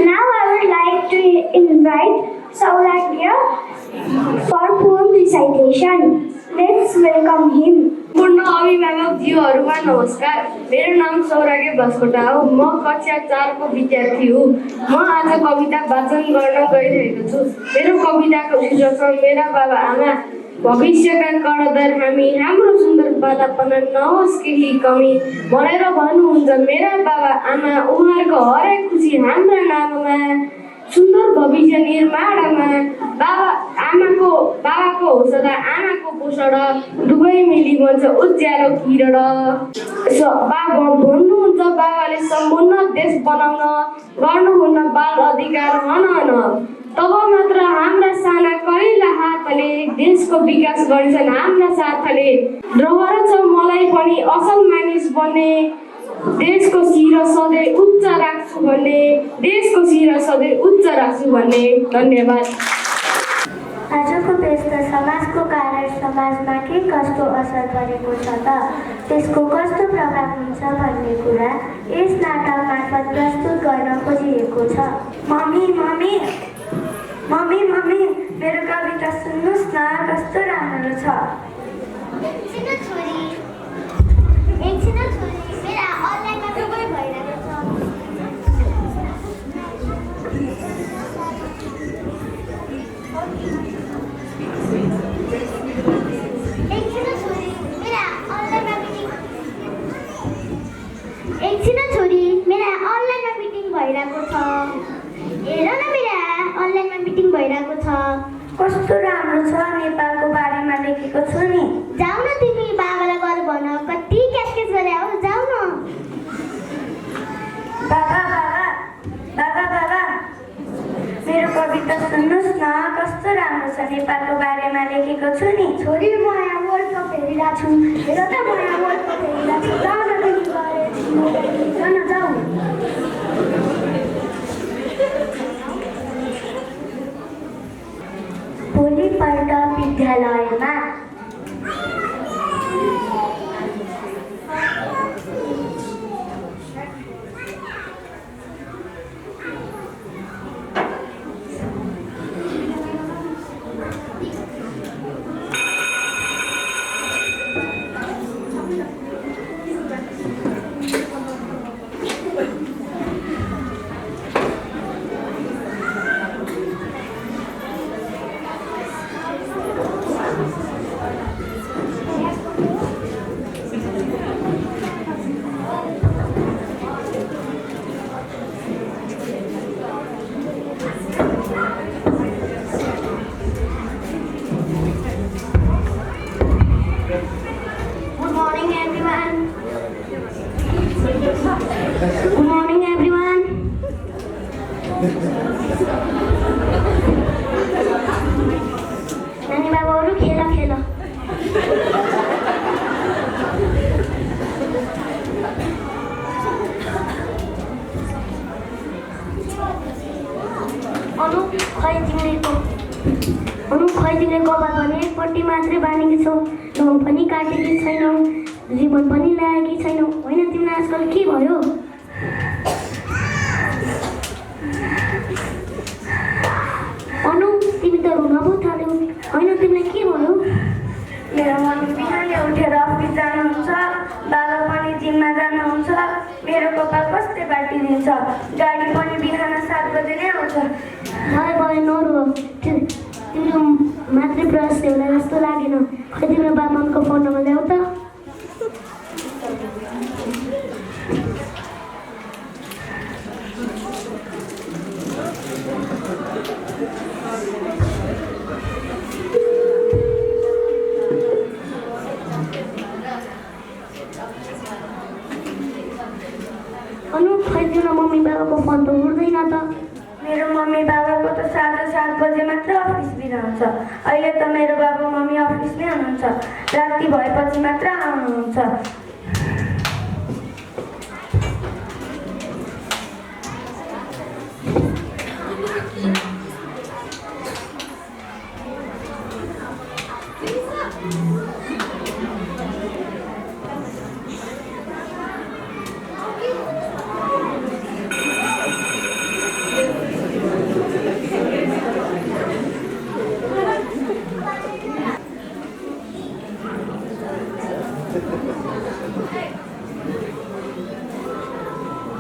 Now I would like to invite Saurabhya for poem recitation. Let's welcome him. पूर्ण अभिभावकज्यूहरूमा नमस्कार। मेरो नाम सौराग्य बास्कोटा हो। म कक्षा 4 को विद्यार्थी हुँ। म आज कविता वाचन गर्न गइरहेको छु। मेरो कविताको शीर्षक छ मेरा बाबा आमा भविष्यका करदर हामी हाम्रो सुन्दर वातावरण नहोस् केही कमी भनेर भन्नुहुन्छ मेरा बाबा आमा उहाँहरूको हरेक खुसी हाम्रा नाममा सुन्दर भविष्य निर्माणमा बाबाको हौसला आमाको पोषण दुवै मिली बन्छ उज्यालो किरण भन्नुहुन्छ बाबाले सम्पूर्ण देश बनाउन गर्नुहुन्न बाल अधिकार हनन तब मात्र हाम्रा साना कलिला हातले देशको विकास गर्छन् हाम्रा साथले रहर छ मलाई पनि असल मानिस बन्ने देशको शिर सधैँ उच्च राख्छु भन्ने धन्यवाद। आजको व्यस्त समाजको कारण समाजमा के कस्तो असर परेको छ त त्यसको कस्तो प्रभाव हुन्छ भन्ने कुरा यस नाटक मार्फत प्रस्तुत गर्न खोजिएको छ। मम्मी मेरो कविता सुन्नुहोस् न कस्तो राम्रो छ। एकछिन छोरी मेरा अनलाइनमा सबै भइरहेको छ। एकछिन छोरी मेरा अनलाइनमा मिटिङ भइरहेको छ। हेर न मेरा अनलाइनमा मिटिङ भइरहेको छ। कस्तो राम्रो छ, नेपालको बारेमा लेखेको छु नि। जाऊ न तिमी बाबालाई गएर भन कति क्यासकेस गरे हौ, जाऊ न। बाबा मेरो कविता सुन्नुहोस् न कस्तो राम्रो छ, नेपालको बारेमा लेखेको छु नि। छोरी म यहाँ वर्ल्ड कप हेरिरहेको छु। हेर त म यहाँ वर्ल्ड कप हेरिरहेको छु। जाऊ न तिमी गएर जाऊ। भोलिपल्ट विद्यालयमा Good morning, everyone. नानी बाबाहरू खेल खेल। अनु खै तिमीले कपाल भने एकपट्टि मात्रै बाँधेकी छौ, नङ पनि काटेकी छैनौ, रिबन पनि लगाएकी छैनौ। होइन तिमीलाई आजकल के भयो? अनु तिमी त रुन पो थाल्यौ। होइन तिमीलाई के भयो? मेरो मम्मी बिहानै उठेर अफिस जानुहुन्छ, बाबा पनि जिममा जानुहुन्छ। मेरो कपाल कसले बाटिदिन्छ? गाडी पनि बिहान 7 बजे नै आउँछ। भयो नरु, तिम्रो मात्रै प्रयास एउटा जस्तो लागेन। खै तिम्रो बाबाको फोन नम्बर ल्याऊ त। अनु खै तिम्रो मम्मी बाबाको फोन त उठ्दैन त। मेरो मम्मी बाबाको त 7 बजे मात्र अफिस बिदा हुन्छ। अहिले त मेरो बाबा मम्मी अफिसमै हुनुहुन्छ, राति भएपछि मात्र आउनुहुन्छ।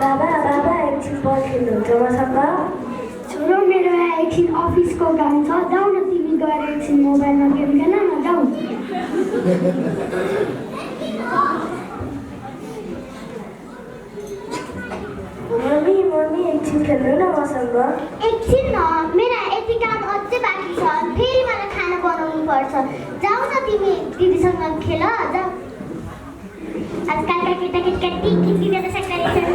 बाबा एकछिन बल खेल्नुहुन्छ मसँग? छोरो मेरो यहाँ एकछिन अफिसको काम छ, जाऊ न तिमी गएर एकछिन मोबाइलमा गेम खेल न, जाऊ। मम्मी एकछिन खेल्नु न मसँग। एकछिन न, मेरा यति काम अझै बाँकी छ, फेरि मलाई खाना बनाउनु पर्छ। जाऊ न तिमी दिदीसँग खेल, जाऊ। आजकलका केटाकेटीका टिक गर्न सक्दो रहेछन्।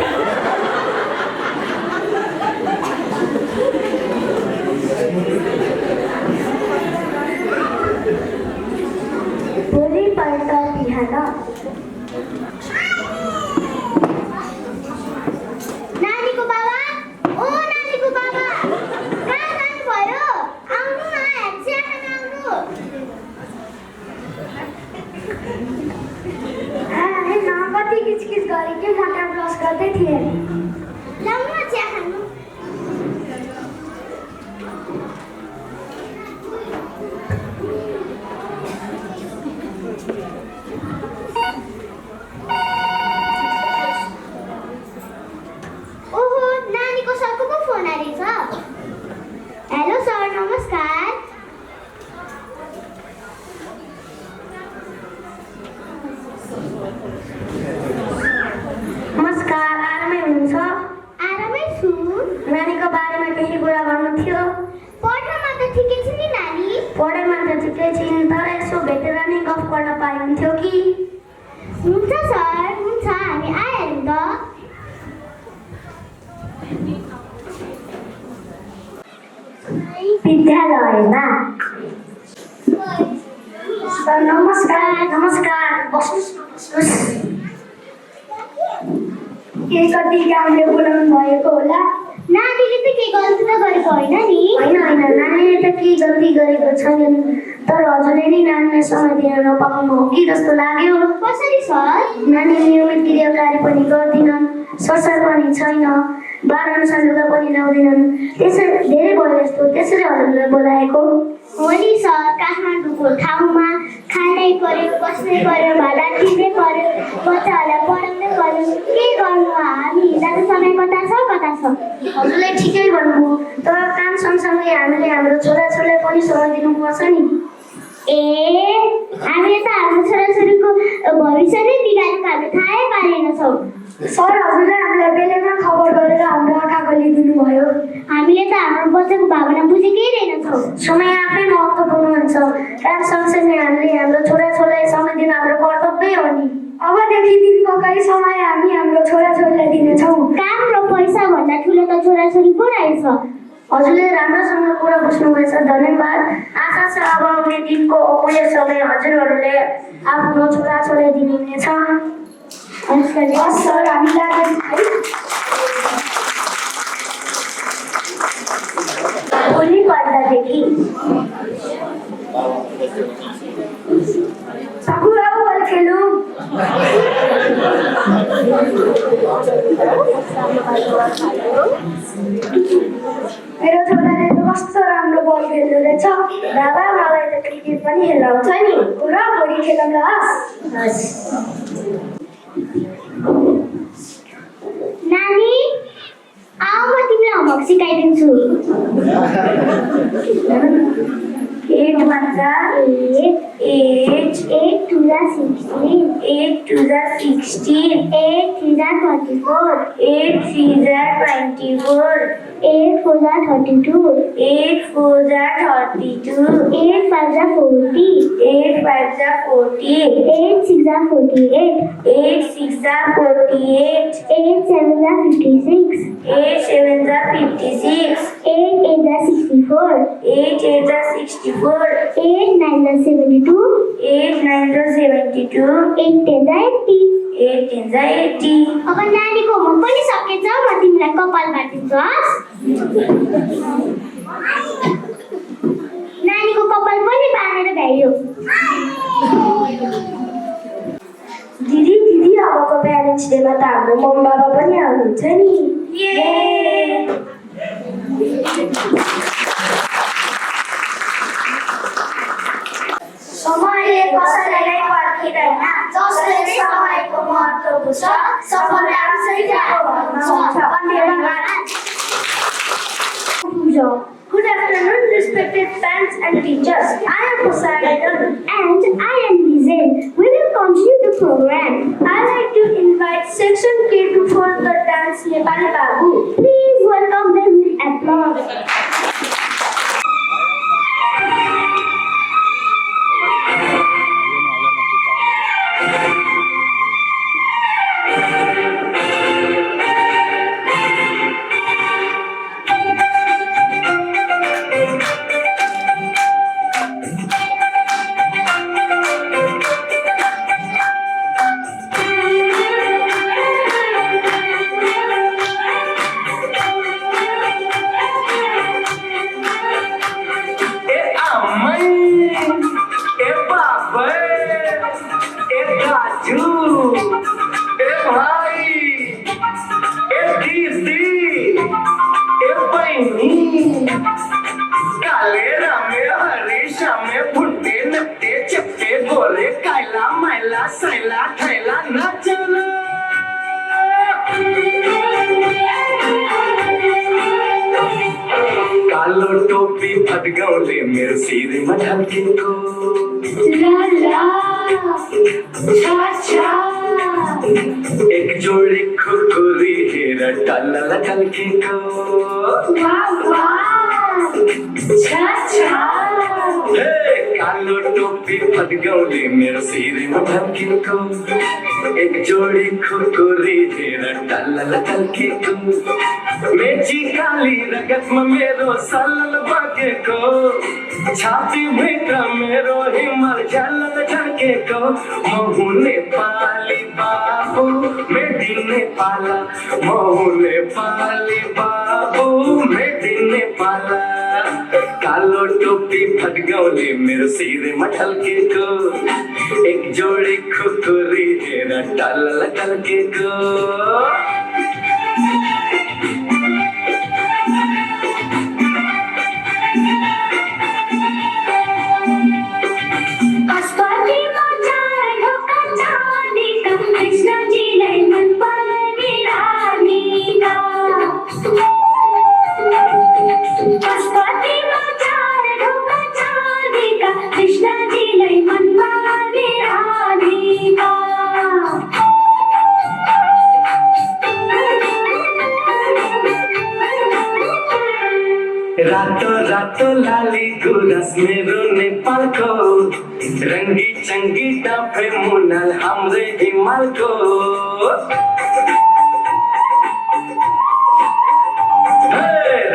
भोलिपल्ट बिहान नानीको बाबा, ओ नानीको बाबा, कहाँ जानुभयो? आउनु न, चिया खान आउनु। कति किचकिच गरेँ कि म त ब्रस गर्दै थिएँ। ल्याउनु न चिया खानु। सर नमस्कार नमस्कार बस्नुहोस् के कति कामले बोलाउनु भएको होला नानीले त के गल्ती त गरेको होइन नि होइन नानीले त केही गल्ती गरेको छैन तर हजुरले नै नानीलाई समय दिन नपाउनु हो कि जस्तो लाग्यो कसरी सर नानी नियमित गृहकार्य पनि गर्दिनन् सरसर पनि छैन 12 अनुसार लुगा पनि लाउँदैनन् त्यसरी धेरै भयो यस्तो त्यसरी हजुरलाई बोलाएको हो नि सर काठमाडौँको ठाउँमा खानै पर्यो बस्नै पर्यो भाडा तिर्नै पर्यो बच्चाहरूलाई पढाउनै पर्यो के गर्नु हामी हिँड्दा त समय कता छ हजुरले ठिकै भन्नुभयो तर काम सँगसँगै हामीले हाम्रो छोराछोरीलाई पनि समय दिनुपर्छ नि हामीले त हाम्रो छोराछोरीको भविष्य नै बिगारेको हामी थाहै पारेनछौँ सर हजुरले हामीलाई बेलैमा खबर गरेर हाम्रो आँखा खोलिदिनु भयो हामीले त हाम्रो बच्चाको भावना बुझेकै रहेनछौँ समय आफै महत्त्वपूर्ण हुन्छ काम सँगसँगै हामीले हाम्रो छोराछोरीलाई समय दिन हाम्रो कर्तव्य हो नि अबदेखि दिन पकाइ समय हामी हाम्रो छोराछोरीलाई दिनेछौँ काम र पैसा भन्दा ठुलो त छोराछोरी पो रहेछ हजुरले राम्रोसँग कुरा बुझ्नुभएछ धन्यवाद आशा छ अब आउने दिनको अमूल्य समय हजुरहरूले आफ्नो छोराछोरीलाई दिनुहुनेछ सर हामी लागेँ भोलि पल्टदेखि सागु आऊ बल खेलौँ मेरो छोराले त कस्तो राम्रो बल खेल्दो रहेछ बाबा मलाई त क्रिकेट पनि खेलाउँछ नि र भोलि खेलौँ ल हस् नानी आऊ म तिमीलाई होमवर्क सिकाइदिन्छु 8 भन्छ 8 8 2 16 8 2 16 8 3 24 8 3 24 8 4 32 8 4 32 8 5 40 8 5 40 8 6 48 8 6 48 8 7 56 8 7 56 8 8 64 8 8 64 8 9 72 8 9 72 8 10 80 8 10 80 अब नानीको होमवर्क पनि सकेछ म तिमीलाई कपाल काटिदिन्छु हस् नानीको कपाल पनि बाँधेर भ्याइयो दिदी अबको प्यारेन्ट्स डेमा त हाम्रो मम्मी बाबा पनि आउनुहुन्छ नि समयले कसैलाई पर्खिँदैन जसले समयको महत्त्व बुझ्छ सफलता Good afternoon, respected parents and teachers. I am Poseidon and I am Lizel. We will continue the program. I like to invite section K2 for the dance Nepali Babu. Please welcome them with applause. कालो टोपी फटगाउँले मेरो शिरमा ढल्केको एक जोडी खुकुरी हेर टल्लल ढल्केको कालो टोपी फटगाउँले मेरो शिरमा ढल्केको एक जोडी खुकुरी हेर टल्लल ढल्केको मेची काली रगतमा मेरो सलल बगेको छाती भित्र मेरो हिमाल झलल झल्केको म हुँ नेपाली बाबु मेड इन नेपाल म हुँ नेपाली बाबु मेड इन नेपाल कालो टोपी फटगाउँले मेरो शिरमा ठल्केको एक जोडी खुकुरी हेर टल्ल टल्केको रातो रातो लाली गुराँस मेरो नेपालको रङ्गी चङ्गी डाँफे मुनाल हाम्रै हिमालको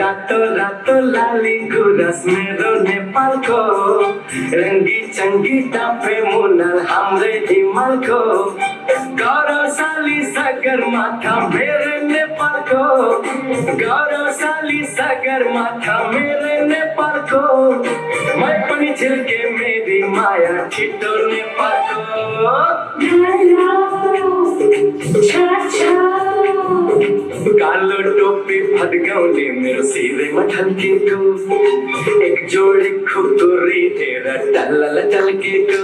रातो रातो लाली गुराँस मेरो नेपालको रङ्गी चङ्गी डाँफे मुनाल हाम्रै हिमालको गौरवशाली सगरमाथा मेरो नेपालको गौरवशाली सगरमाथा मेरो नेपालको मै पनि झिल्के मेरी माया छिटो नेपालको कालो टोपी फटगाउँले मेरो शिरमा ठल्केको एक जोडी खुकुरी हेर टल्ल टल्केको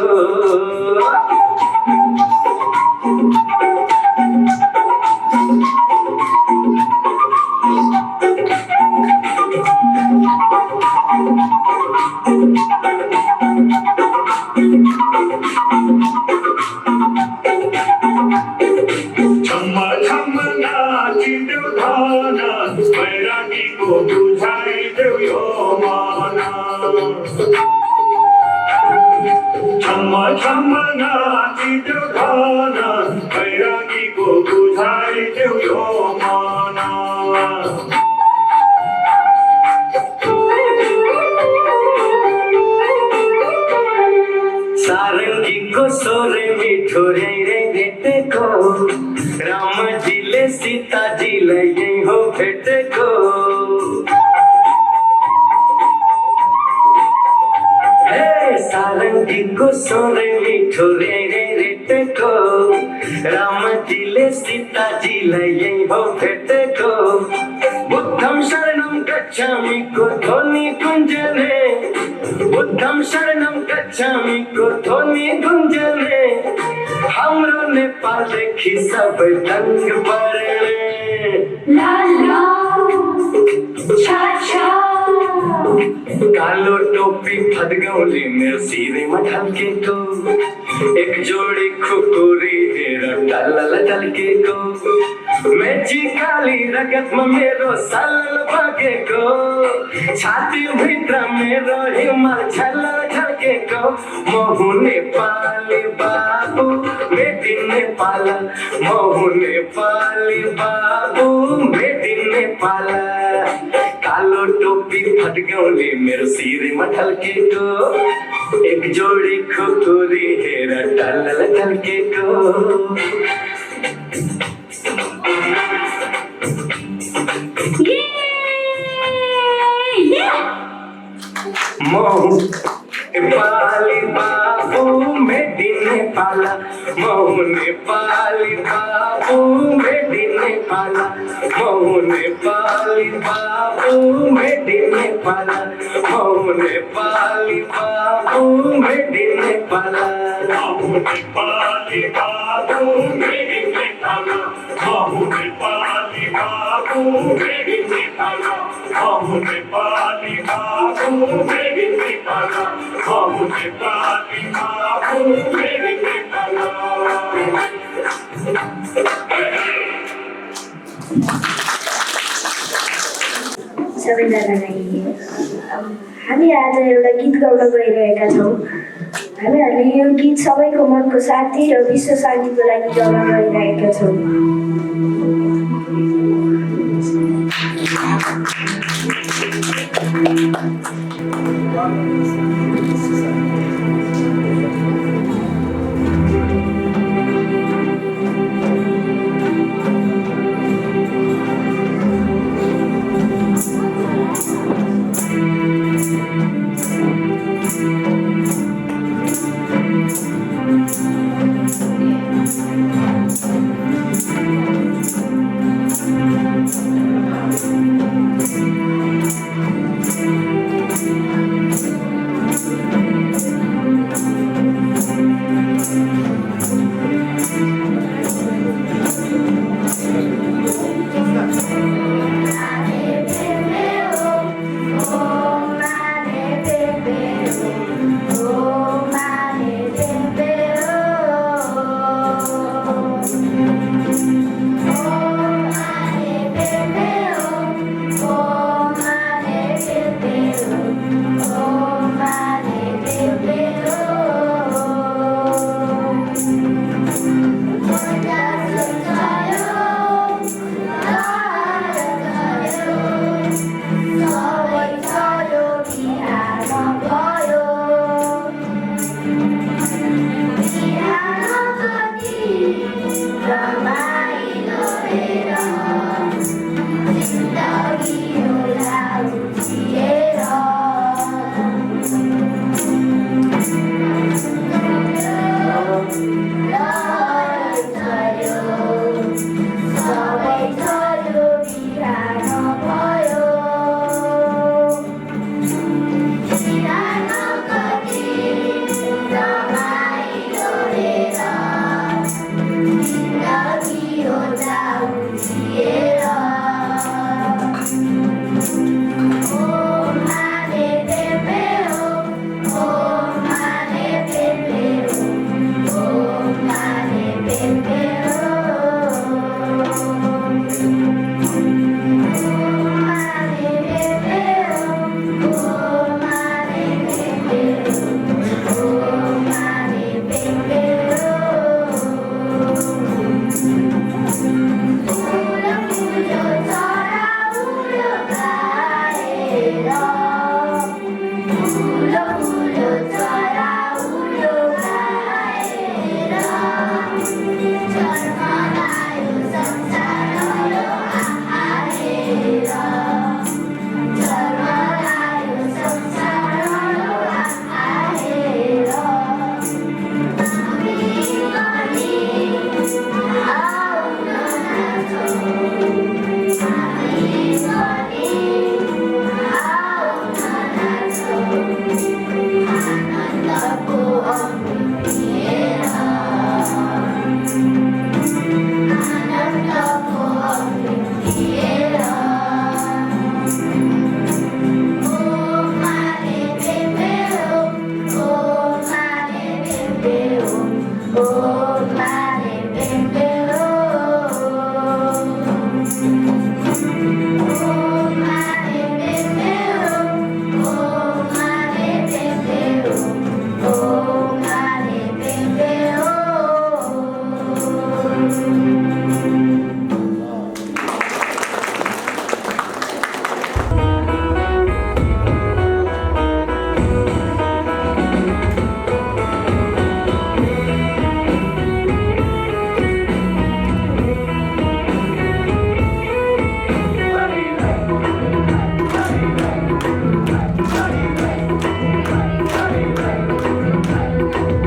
सारङ्गीको सोरे मिठो रे भेटेको रामजीले सीताजीलाई यही हो भेटेको सारङ्गीको सोरे मिठो रे भेटेको रामजीले सीताजीलाई यही हो भेटेको बुद्धं शरणं गच्छामिको ध्वनि गुञ्जने बुद्धं शरणं गच्छामिको ध्वनि गुञ्जने हाम्रो नेपालदेखि सबै दङ्ग पर्ने ला ला छा छा कालो टोपी फटगाउँले मेरो शिरमा ठल्केको एक जोडी खुकुरी हेर टल्ल टल्केको मेची काली रगतमा मेरो सल बगेको छाती भित्र मेरो हिमाल छल्ल झल्केको म हुँ नेपाली बाबु मेड इन नेपाल म हुँ नेपाली बाबु मेड इन नेपाल कालो टोपी फटगाउँले मेरो शिरमा ठल्केको एक जोडी खुकुरी हेर टल्ल टल्केको म हुँ नेपाली बाबु मेड इन नेपाल म हुँ नेपाली बाबु मेड इन नेपाल म हुँ नेपाली बाबु मेड इन नेपाल म हुँ नेपाली बाबु मेड इन नेपाल म हुँ नेपाली बाबु मेड इन नेपाल म हुँ नेपाली बाबु मेड इन नेपाल म हुँ नेपाली बाबु मेड इन नेपाल म हुँ नेपाली बाबु मेड इन नेपाल सबैजनालाई हामी आज एउटा गीत गाउन गइरहेका छौँ। हामीहरूले यो गीत सबैको मनको शान्ति र विश्व शान्तिको लागि गाउन गइरहेका छौँ।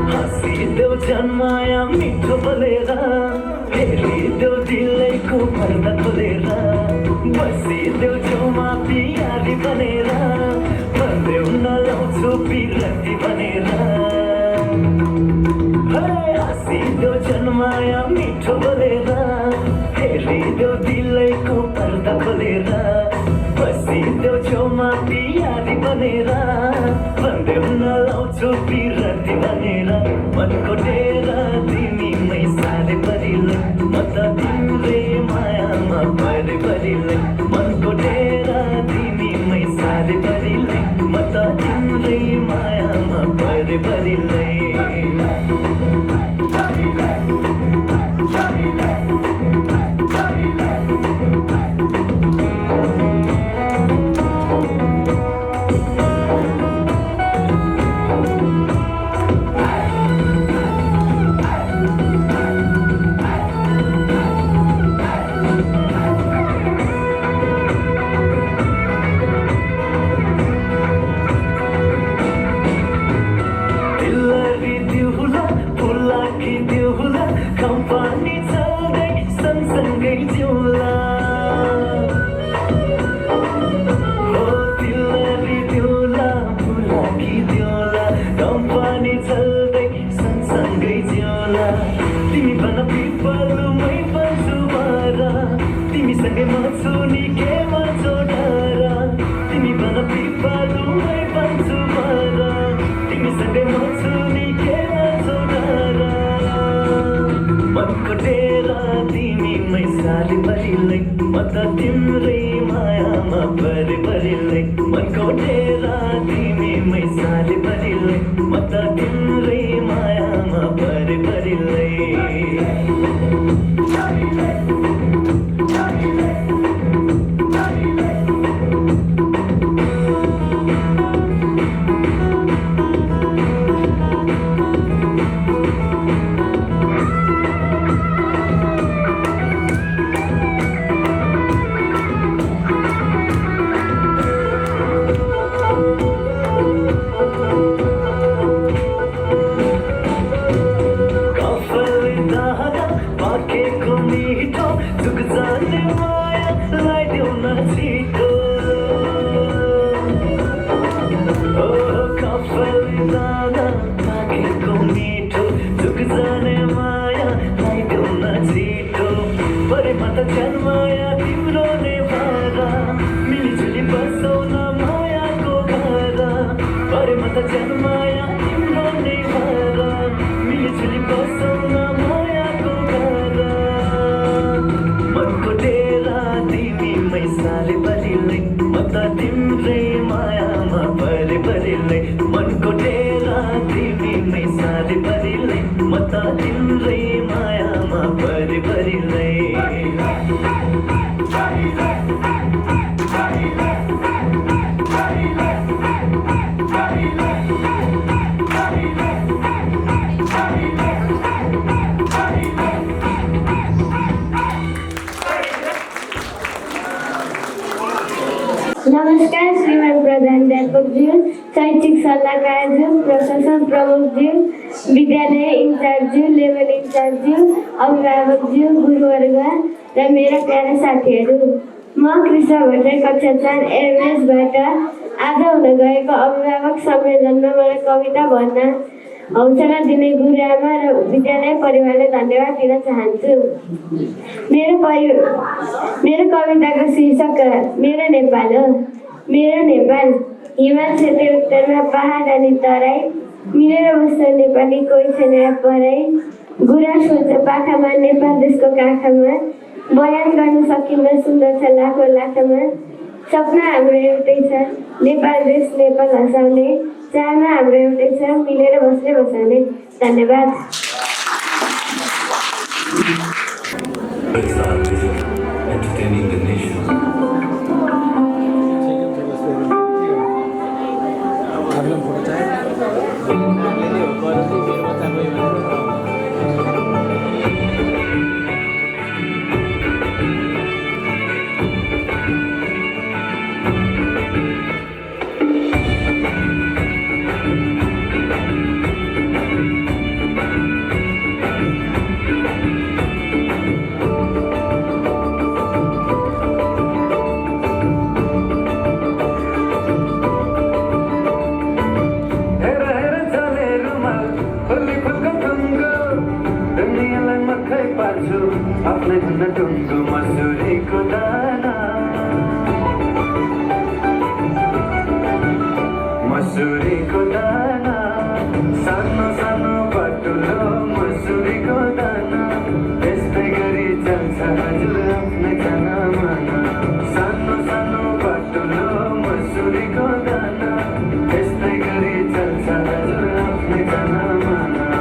हाँसिदेऊ जन्माया मिठो बोलेर हेरिदेऊ दिलैको पर्दा खोलेर बसिदेऊ छेउमा पियाली बनेर भन्देऊ नलाउँछु पिरती भनेर हाँसिदेऊ जन्माया मिठो बोलेर हेरिदेऊ दिलैको पर्दा खोलेर बसिदेऊ छेउमा पियाली बनेर भन्देऊ नलाउँछु पिरती भनेर मनको डेरा तिमीमै सारे परिले म त तिम्रै मायामा परे परिले मनको डेरा तिमीमै सारे परिले म त तिम्रै मायामा परे परिले म त तिम्रै मायामा परे परिले मनको डेरा तिमीमै साले परिले म त तिम्रै मायामा परे परिले नमस्कार श्रीमान प्रधानाध्यापकज्यू, शैक्षिक सल्लाहकारज्यू, प्रशासन प्रमुखज्यू, विद्यालय इन्चार्जज्यू, लेभल इन्चार्जज्यू, अभिभावकज्यू, गुरुवर्ग र मेरा प्यारा साथीहरू। म कृष्ण भट्टराई कक्षा 4 एमएसबाट आज हुन गएको अभिभावक सम्मेलनमा मलाई कविता भन्न हौसला दिने गुरुआमा र विद्यालय परिवारलाई धन्यवाद दिन चाहन्छु। मेरो कविताको शीर्षक मेरो नेपाल हो। मेरो नेपाल हिमाल क्षेत्र उत्तरमा पहाड अनि तराई मिलेर बस्छ नेपाली कोही छैन पराई। गुराँस हुन्छ पाखामा नेपाल देशको काखमा बयान गर्न सकिन्न सुन्दर छ लाखौँ लाखमा सपना हाम्रो एउटै छ नेपाल देश नेपाल हँसाउने चाहना हाम्रो एउटै छ मिलेर बस्ने बसाउने धन्यवाद It's our vision, entertaining the nation. आफ्नै भन्दा टुङ्गो मसुरीको दाना मसुरीको दाना सानो सानो बटुलो मसुरीको दाना यस्तै गरी चल्छ हजुर आफ्नै जाना माना सानो सानो बटुलो मसुरीको दाना यस्तै गरी चल्छ हजुर आफ्नै जाना माना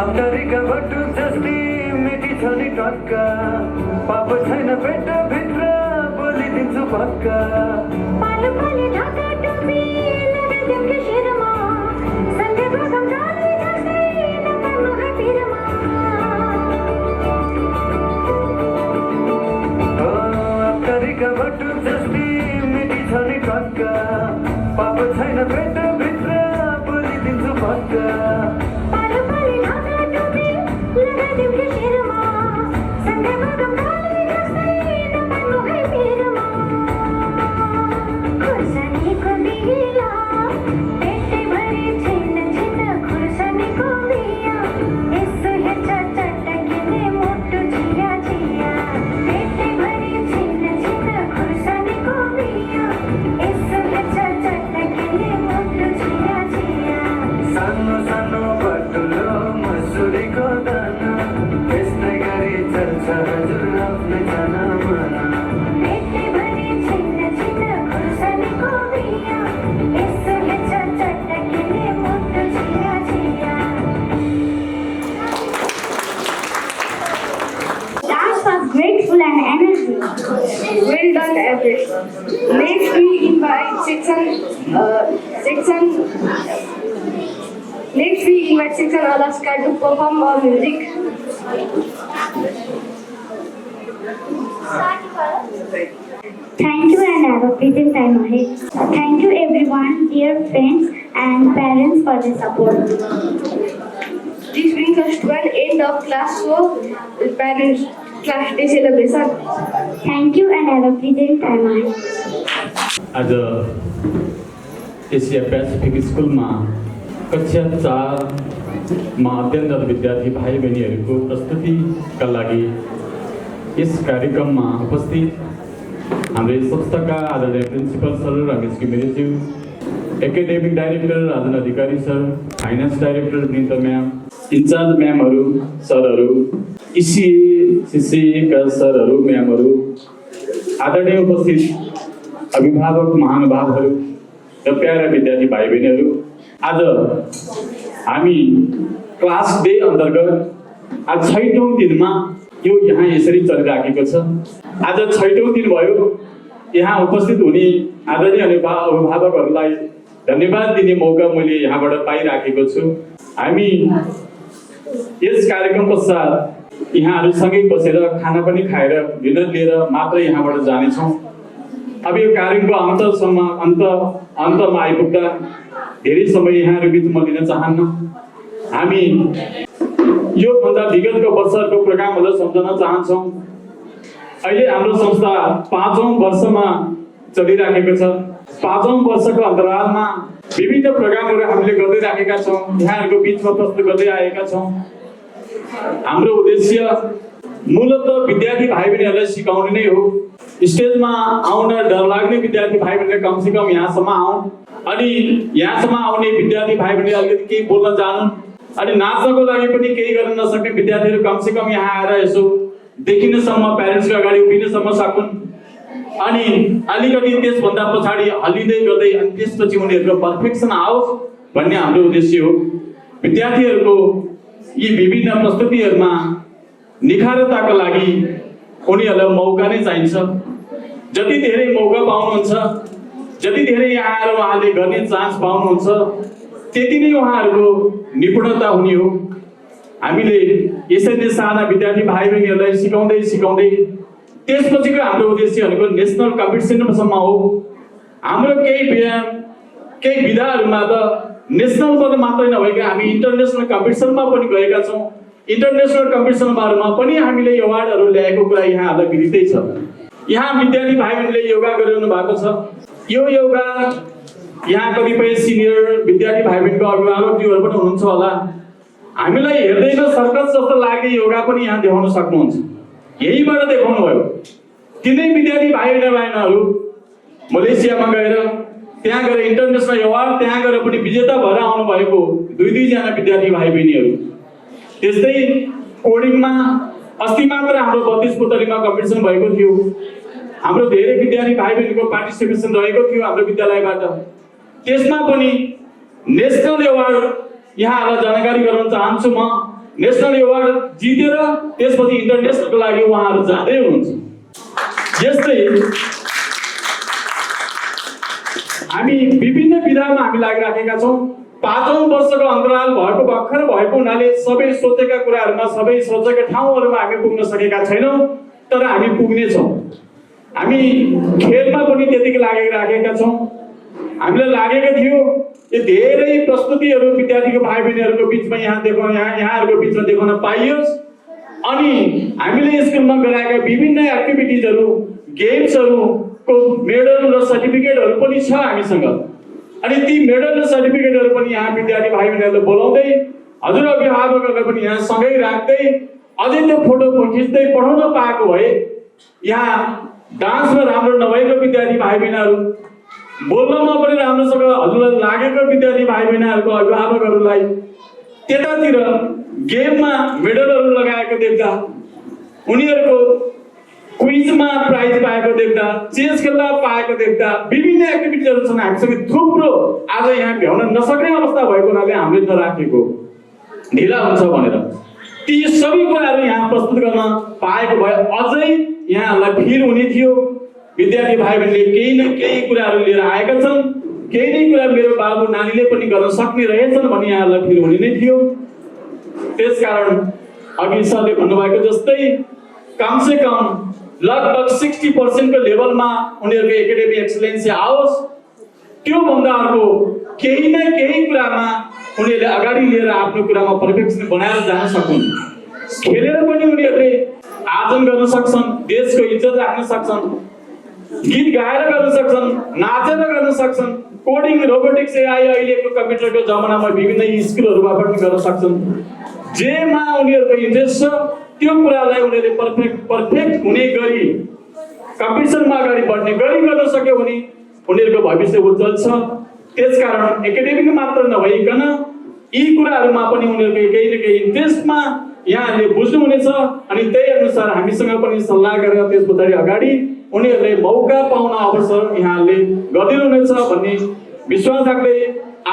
अन्तरिका भटु जस्ती मिठी छ नि टक्का पाप छैन पेट भित्र बोलिदिन्छु पक्का पालो पालो ढाका टोपी लगाइदेऊ के शिरमा सँगै बगम जाने जस्तै नपर्नु है पिरमा अन्तरिका भटु जस्ती मिठी छ नि टक्का पाप छैन पेट भित्र बोलिदिन्छु पक्का लगाइदेऊ के शिरमा सँगै बगम जाने जस्तै नपर्नु है पिरमा खुर्सानीको बिहा पेटैभरि छिन छिन खुर्सानीको बिहा यसो हेर्छ चटकिने मोटो चिया चिया पेटैभरि छिन छिन खुर्सानीको बिहा यसो हेर्छ चटकिने मोटो चिया चिया सानो सानो बटुलो मसुरीको दाना यस्तै गरी चल्छ हजुर आफ्नै जाना माना पेटैभरि छिन छिन खुर्सानीको बिहा यसो हेर्छ चटकिने मोटो चिया चिया Dance was grateful and energetic. Well done, everyone. Next, we invite section Alaska to perform our music. Thank you and have a pleasant time ahead. Thank you everyone, dear friends and parents for the support. This brings us to an end of class 4 parents class day celebration. Thank you and have a pleasant time ahead. आज Asia Pacific स्कुलमा कक्षा 4मा अध्ययनरत विद्यार्थी भाइ बहिनीहरूको प्रस्तुतिका लागि यस कार्यक्रममा उपस्थित हाम्रो यस संस्थाका आदरणीय प्रिन्सिपल सर रमेश घिमिरेज्यू, academic director Rajan Adhikari sir, finance director Vrinda ma'am, incharge म्यामहरू, सरहरू, इसिए सिसिएका सरहरू, म्यामहरू, आदरणीय उपस्थित अभिभावक महानुभावहरू र प्यारा विद्यार्थी भाइ बहिनीहरू, आज हामी क्लास डे अन्तर्गत आज 6औं दिनमा यो यहाँ यसरी चलिराखेको छ। आज 6औं दिन भयो। यहाँ उपस्थित हुने आदरणीय अभिभावकहरूलाई धन्यवाद दिने मौका मैले यहाँबाट पाइराखेको छु। हामी यस कार्यक्रम पश्चात यहाँहरूसँगै बसेर खाना पनि खाएर डिनर लिएर मात्र यहाँबाट जानेछौँ। अब यो कार्यक्रमको अन्तमा आइपुग्दा धेरै समय यहाँहरू बिच म लिन चाहन्न। हामी यो भन्दा विगतको वर्षहरूको प्रोग्रामहरूलाई सम्झन चाहन्छौँ। अहिले हाम्रो संस्था 5औं वर्षमा चलिराखेको छ। 5औं वर्षको अन्तरालमा विभिन्न प्रोग्रामहरू हामीले गर्दै राखेका छौँ, यहाँहरूको बिचमा प्रस्तुत गर्दै आएका छौँ। हाम्रो उद्देश्य मूलतः विद्यार्थी भाइ बहिनीहरूलाई सिकाउने नै हो। स्टेजमा आउन डर लाग्ने विद्यार्थी भाइ बहिनीले कमसेकम यहाँसम्म आउन्, अनि यहाँसम्म आउने विद्यार्थी भाइ बहिनीले अलिकति केही बोल्न जानुन्, अनि नाच्नको लागि पनि केही गर्न नसक्ने विद्यार्थीहरू कमसेकम यहाँ आएर यसो देखिनसम्म, प्यारेन्ट्सको अगाडि उभिनसम्म सकुन्, अनि अलिकति त्यसभन्दा पछाडि हल्लिँदै गर्दै अनि त्यसपछि उनीहरूको पर्फेक्सन आओस् भन्ने हाम्रो उद्देश्य हो। विद्यार्थीहरूको यी विभिन्न प्रस्तुतिहरूमा निखारताको लागि उनीहरूलाई मौका नै चाहिन्छ। जति धेरै मौका पाउनुहुन्छ, जति धेरै यहाँ आएर उहाँले गर्ने चान्स पाउनुहुन्छ, त्यति नै उहाँहरूको निपुणता हुने हो। हामीले यसरी साना विद्यार्थी भाइ बहिनीहरूलाई सिकाउँदै सिकाउँदै त्यसपछिको हाम्रो उद्देश्य भनेको नेसनल कम्पिटिसनसम्म हो। हाम्रो केही विधाहरूमा त नेसनल मात्रै नभएका हामी इन्टरनेसनल कम्पिटिसनमा पनि गएका छौँ। इन्टरनेसनल कम्पिटिसनहरूमा पनि हामीले अवार्डहरू ल्याएको कुरा यहाँहरूलाई विदितै छ। यहाँ विद्यार्थी भाइ बहिनीले योगा गरिरहनु भएको छ। यो योगा यहाँ कतिपय सिनियर विद्यार्थी भाइ बहिनीको अभिभावकज्यूहरू पनि हुनुहुन्छ होला। हामीलाई हेर्दैन सर्कस जस्तो लाग्ने योगा पनि यहाँ देखाउन सक्नुहुन्छ। यहीँबाट देखाउनु भयो। तिनै विद्यार्थी भाइ बहिनीहरू मलेसियामा गएर त्यहाँ गएर इन्टरनेसनल अवार्ड त्यहाँ गएर पनि विजेता भएर आउनु भएको 2-2 जना विद्यार्थी भाइ बहिनीहरू। त्यस्तै कोडिङमा अस्ति मात्र हाम्रो 32 पुतलीमा कम्पिटिसन भएको थियो। हाम्रो धेरै विद्यार्थी भाइ बहिनीको पार्टिसिपेसन रहेको थियो हाम्रो विद्यालयबाट। त्यसमा पनि नेसनल अवार्ड यहाँहरूलाई जानकारी गराउन चाहन्छु। म नेसनल अवार्ड जितेर त्यसपछि इन्टरनेसनलको लागि उहाँहरू जाँदै हुनुहुन्छ। यस्तै हामी विभिन्न विधामा हामी लागिराखेका छौँ। 5औं वर्षको अन्तराल भर्खर भएको हुनाले सबै सोचेका कुराहरूमा, सबै सोचेका ठाउँहरूमा हामी पुग्न सकेका छैनौँ, तर हामी पुग्नेछौँ। हामी खेलमा पनि त्यतिकै लागिराखेका छौँ। हामीलाई लागेको थियो यो धेरै प्रस्तुतिहरू विद्यार्थीको भाइ बहिनीहरूको बिचमा यहाँहरूको बिचमा देखाउन पाइयोस्, अनि हामीले स्कुलमा गराएका विभिन्न एक्टिभिटिजहरू, गेम्सहरूको मेडल र सर्टिफिकेटहरू पनि छ हामीसँग। अनि ती मेडल र सर्टिफिकेटहरू पनि यहाँ विद्यार्थी भाइ बहिनीहरूले बोलाउँदै, हजुर अभिभावकहरूलाई पनि यहाँ सँगै राख्दै, अझै त्यो फोटो खिच्दै पढाउन पाएको भए, यहाँ डान्समा राम्रो नभएको विद्यार्थी भाइ बहिनीहरू, बोल्नमा पनि राम्रोसँग हजुरलाई लागेको विद्यार्थी भाइ बहिनीहरूको अभिभावकहरूलाई त्यतातिर गेममा मेडलहरू लगाएको देख्दा, उनीहरूको क्विजमा प्राइज पाएको देख्दा, चेस खेल्दा पाएको देख्दा, विभिन्न एक्टिभिटिजहरू छन् हामीसँग थुप्रो। आज यहाँ भ्याउन नसक्ने अवस्था भएको हुनाले हामीले नराखेको, ढिला हुन्छ भनेर ती सबै कुराहरू यहाँ प्रस्तुत गर्न पाएको भए अझै यहाँहरूलाई फिल हुने थियो। विद्यार्थी भाइ बहिनीले केही न केही कुराहरू लिएर आएका छन्, केही न कुरा मेरो बाबु नानीले पनि गर्न सक्ने रहेछन् भन्ने यहाँहरूलाई फिल हुने नै थियो। त्यसकारण अघि सरले भन्नुभएको जस्तै कमसे कम लगभग 60% को लेभलमा उनीहरूको एकाडेमिक एक्सलेन्स आओस्। त्यो भन्दा अर्को केही न केही कुरामा उनीहरूले अगाडि लिएर आफ्नो कुरामा पर्फेक्सन बनाएर जान सकुन्। खेलेर पनि उनीहरूले आर्जन गर्न सक्छन्, देशको इज्जत राख्न सक्छन्, गीत गाएर गर्न सक्छन्, नाचेर गर्न सक्छन्, कोडिङ, रोबोटिक्स, एआई अहिलेको कम्प्युटरको जमानामा विभिन्न स्कुलहरूमा पनि गर्न सक्छन्। जेमा उनीहरूको इन्ट्रेस्ट छ त्यो कुरालाई उनीहरूले पर्फेक्ट हुने गरी कम्पिटिसनमा अगाडि बढ्ने गरी गर्न सक्यो भने उनीहरूको भविष्य उज्जवल छ। त्यसकारण एकाडेमिक मात्र नभइकन यी कुराहरूमा पनि उनीहरूको केही न केही इन्ट्रेस्टमा यहाँहरूले बुझ्नुहुनेछ अनि त्यही अनुसार हामीसँग पनि सल्लाह गरेर त्यस पछाडि अगाडि उनीहरूले मौका पाउन अवसर यहाँहरूले गरिदिनुहुनेछ भन्ने विश्वास राख्दै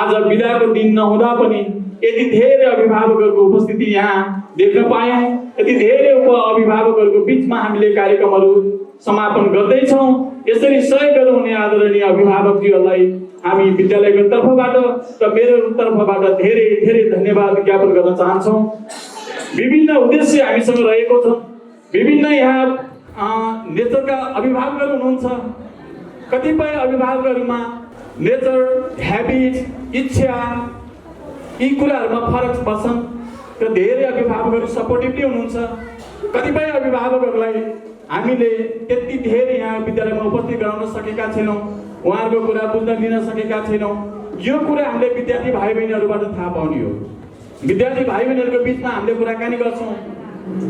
आज बिदाको दिन नहुँदा पनि यति धेरै अभिभावकहरूको उपस्थिति यहाँ देख्न पायौँ। यति धेरै अभिभावकहरूको बिचमा हामीले कार्यक्रमहरू समापन गर्दैछौँ। यसरी सहयोग गर्नुहुने आदरणीय अभिभावकज्यूहरूलाई हामी विद्यालयको तर्फबाट र मेरो तर्फबाट धेरै धेरै धन्यवाद ज्ञापन गर्न चाहन्छौँ। विभिन्न उद्देश्य हामीसँग रहेको छ। विभिन्न यहाँ नेचरका अभिभावकहरू हुनुहुन्छ। कतिपय अभिभावकहरूमा नेचर, ह्याबिट, इच्छा यी कुराहरूमा फरक पर्छन् र धेरै अभिभावकहरू सपोर्टिभली हुनुहुन्छ। कतिपय अभिभावकहरूलाई हामीले त्यति धेरै यहाँ विद्यालयमा उपस्थित गराउन सकेका छैनौँ, उहाँहरूको कुरा बुझ्न लिन सकेका छैनौँ। यो कुरा हामीले विद्यार्थी भाइ बहिनीहरूबाट थाहा पाउने हो। विद्यार्थी भाइ बहिनीहरूको बिचमा हामीले कुराकानी गर्छौँ,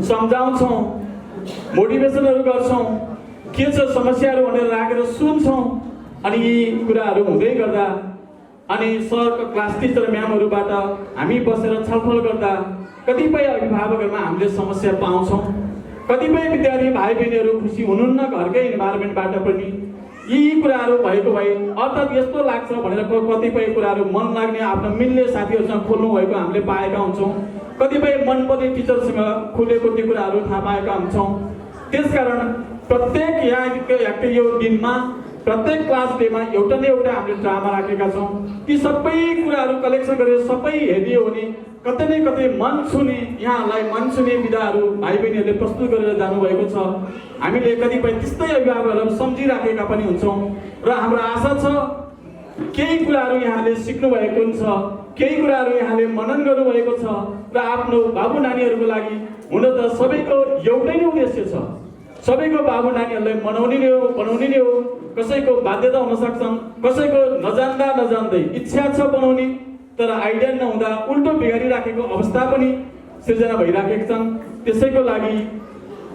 सम्झाउँछौँ, मोटिभेसनहरू गर्छौँ, के छ समस्याहरू भनेर राखेर सुन्छौँ। अनि यी कुराहरू हुँदै गर्दा अनि सरको क्लास टिचर म्यामहरूबाट हामी बसेर छलफल गर्दा कतिपय अभिभावकहरूमा हामीले समस्या पाउँछौँ। कतिपय विद्यार्थी भाइ बहिनीहरू खुसी हुनुहुन्न घरकै इन्भाइरोमेन्टबाट पनि। यी कुराहरू भएको भए अर्थात् यस्तो लाग्छ भनेर कतिपय कुराहरू मन लाग्ने आफ्नो मिल्ने साथीहरूसँग खोल्नु भएको हामीले पाएका हुन्छौँ। कतिपय मनपर्ने टिचरसँग खुलेको त्यो कुराहरू थाहा पाएका हुन्छौँ। त्यसकारण प्रत्येक यहाँको यो दिनमा प्रत्येक क्लास डेमा एउटा न एउटा हामीले ड्रामा राखेका छौँ। ती सबै कुराहरू कलेक्सन गरेर सबै हेरियो भने कतै न कतै मन छुने यहाँहरूलाई मन छुने विधाहरू भाइ बहिनीहरूले प्रस्तुत गरेर जानुभएको छ। हामीले कतिपय त्यस्तै अभिभावकहरू सम्झिराखेका पनि हुन्छौँ र हाम्रो आशा छ केही कुराहरू यहाँले सिक्नुभएको हुन्छ, केही कुराहरू यहाँले मनन गर्नुभएको छ र आफ्नो बाबु नानीहरूको लागि हुन त सबैको एउटै नै उद्देश्य छ। सबैको बाबु नानीहरूलाई बनाउने नै हो। कसैको बाध्यता हुन सक्छन्, कसैको नजान्दा नजान्दै इच्छा छ बनाउने तर आइडिया नहुँदा उल्टो बिगारिराखेको अवस्था पनि सिर्जना भइराखेका छन्। त्यसैको लागि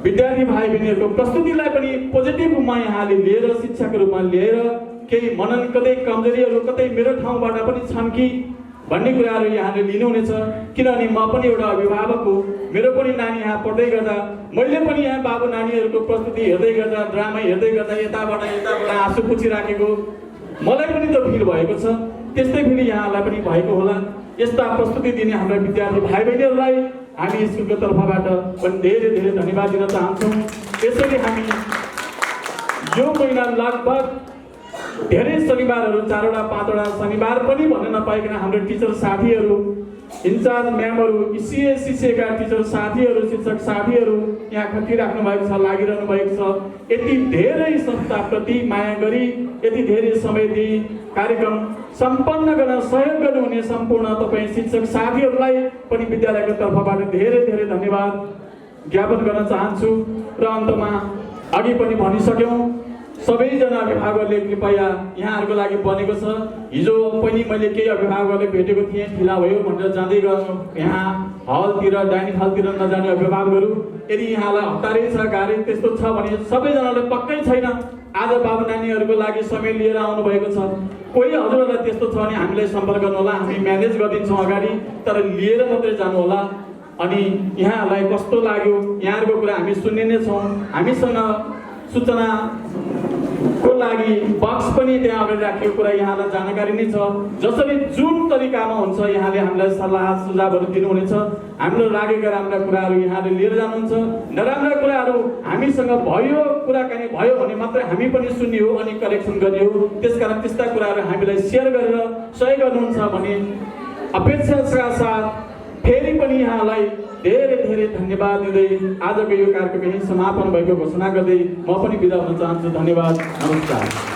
विद्यार्थी भाइ बहिनीहरूको प्रस्तुतिलाई पनि पोजिटिभ रूपमा यहाँले लिएर शिक्षाको रूपमा लिएर केही मनन कतै कमजोरीहरू कतै मेरो ठाउँबाट पनि छन् कि भन्ने कुराहरू यहाँले लिनुहुनेछ। किनभने म पनि एउटा अभिभावक हो, मेरो पनि नानी यहाँ पढ्दै गर्दा मैले पनि यहाँ बाबु नानीहरूको प्रस्तुति हेर्दै गर्दा ड्रामा हेर्दै गर्दा यताबाट आँसु पुछिराखेको मलाई पनि त फिल भएको छ। त्यस्तै फेरि यहाँलाई पनि भएको होला। यस्ता प्रस्तुति दिने हाम्रा विद्यार्थी भाइ बहिनीहरूलाई हामी स्कुलको तर्फबाट पनि धेरै धेरै धन्यवाद दिन चाहन्छौँ। यसरी हामी यो महिना लगभग धेरै शनिबारहरू 4वटा 5वटा शनिबार पनि भन्न नपाइकन हाम्रो टिचर साथीहरू, इन्चार्ज म्यामहरू, सिसिएका टिचर साथीहरू, शिक्षक साथीहरू यहाँ खटिराख्नु भएको छ, लागिरहनु भएको छ। यति धेरै संस्थाप्रति माया गरी यति धेरै समय दिई कार्यक्रम सम्पन्न गर्न सहयोग गर्नुहुने सम्पूर्ण तपाईँ शिक्षक साथीहरूलाई पनि विद्यालयको तर्फबाट धेरै धेरै धन्यवाद ज्ञापन गर्न चाहन्छु। र अन्तमा अघि पनि भनिसक्यौँ सबैजना अभिभावकहरूले कृपया यहाँहरूको लागि बनेको छ। हिजो पनि मैले केही अभिभावकहरूले भेटेको थिएँ, ढिला भयो भनेर जाँदै गर्नु यहाँ हलतिर डाइनिङ हलतिर नजाने अभिभावकहरू यदि यहाँलाई हतारै छ गाह्रै त्यस्तो छ भने सबैजनाले पक्कै छैन आज बाबु नानीहरूको लागि समय लिएर आउनुभएको छ। कोही हजुरहरूलाई त्यस्तो छ भने हामीलाई सम्पर्क गर्नु होला, हामी म्यानेज गरिदिन्छौँ अगाडि, तर लिएर मात्रै जानु होला। अनि यहाँहरूलाई कस्तो लाग्यो यहाँहरूको कुरा हामी सुन्ने नै छौँ। हामीसँग सूचनाको लागि बक्स पनि त्यहाँ अगाडि राखेको कुरा यहाँलाई जानकारी नै छ। जसरी जुन तरिकामा हुन्छ यहाँले हामीलाई सल्लाह सुझावहरू दिनुहुनेछ। हामीलाई लागेका राम्रा कुराहरू यहाँले लिएर जानुहुन्छ, नराम्रा कुराहरू हामीसँग भयो कुराकानी भयो भने मात्रै हामी पनि सुन्ने हो अनि करेक्सन गर्ने हो। त्यसकारण त्यस्ता कुराहरू हामीलाई सेयर गरेर सहयोग गर्नुहुन्छ भने अपेक्षाका साथ फेरि पनि यहाँलाई धेरै धेरै धन्यवाद दिँदै आजको यो कार्यक्रम यही समापन भएको घोषणा गर्दै म पनि बिदा हुन चाहन्छु। धन्यवाद, नमस्कार।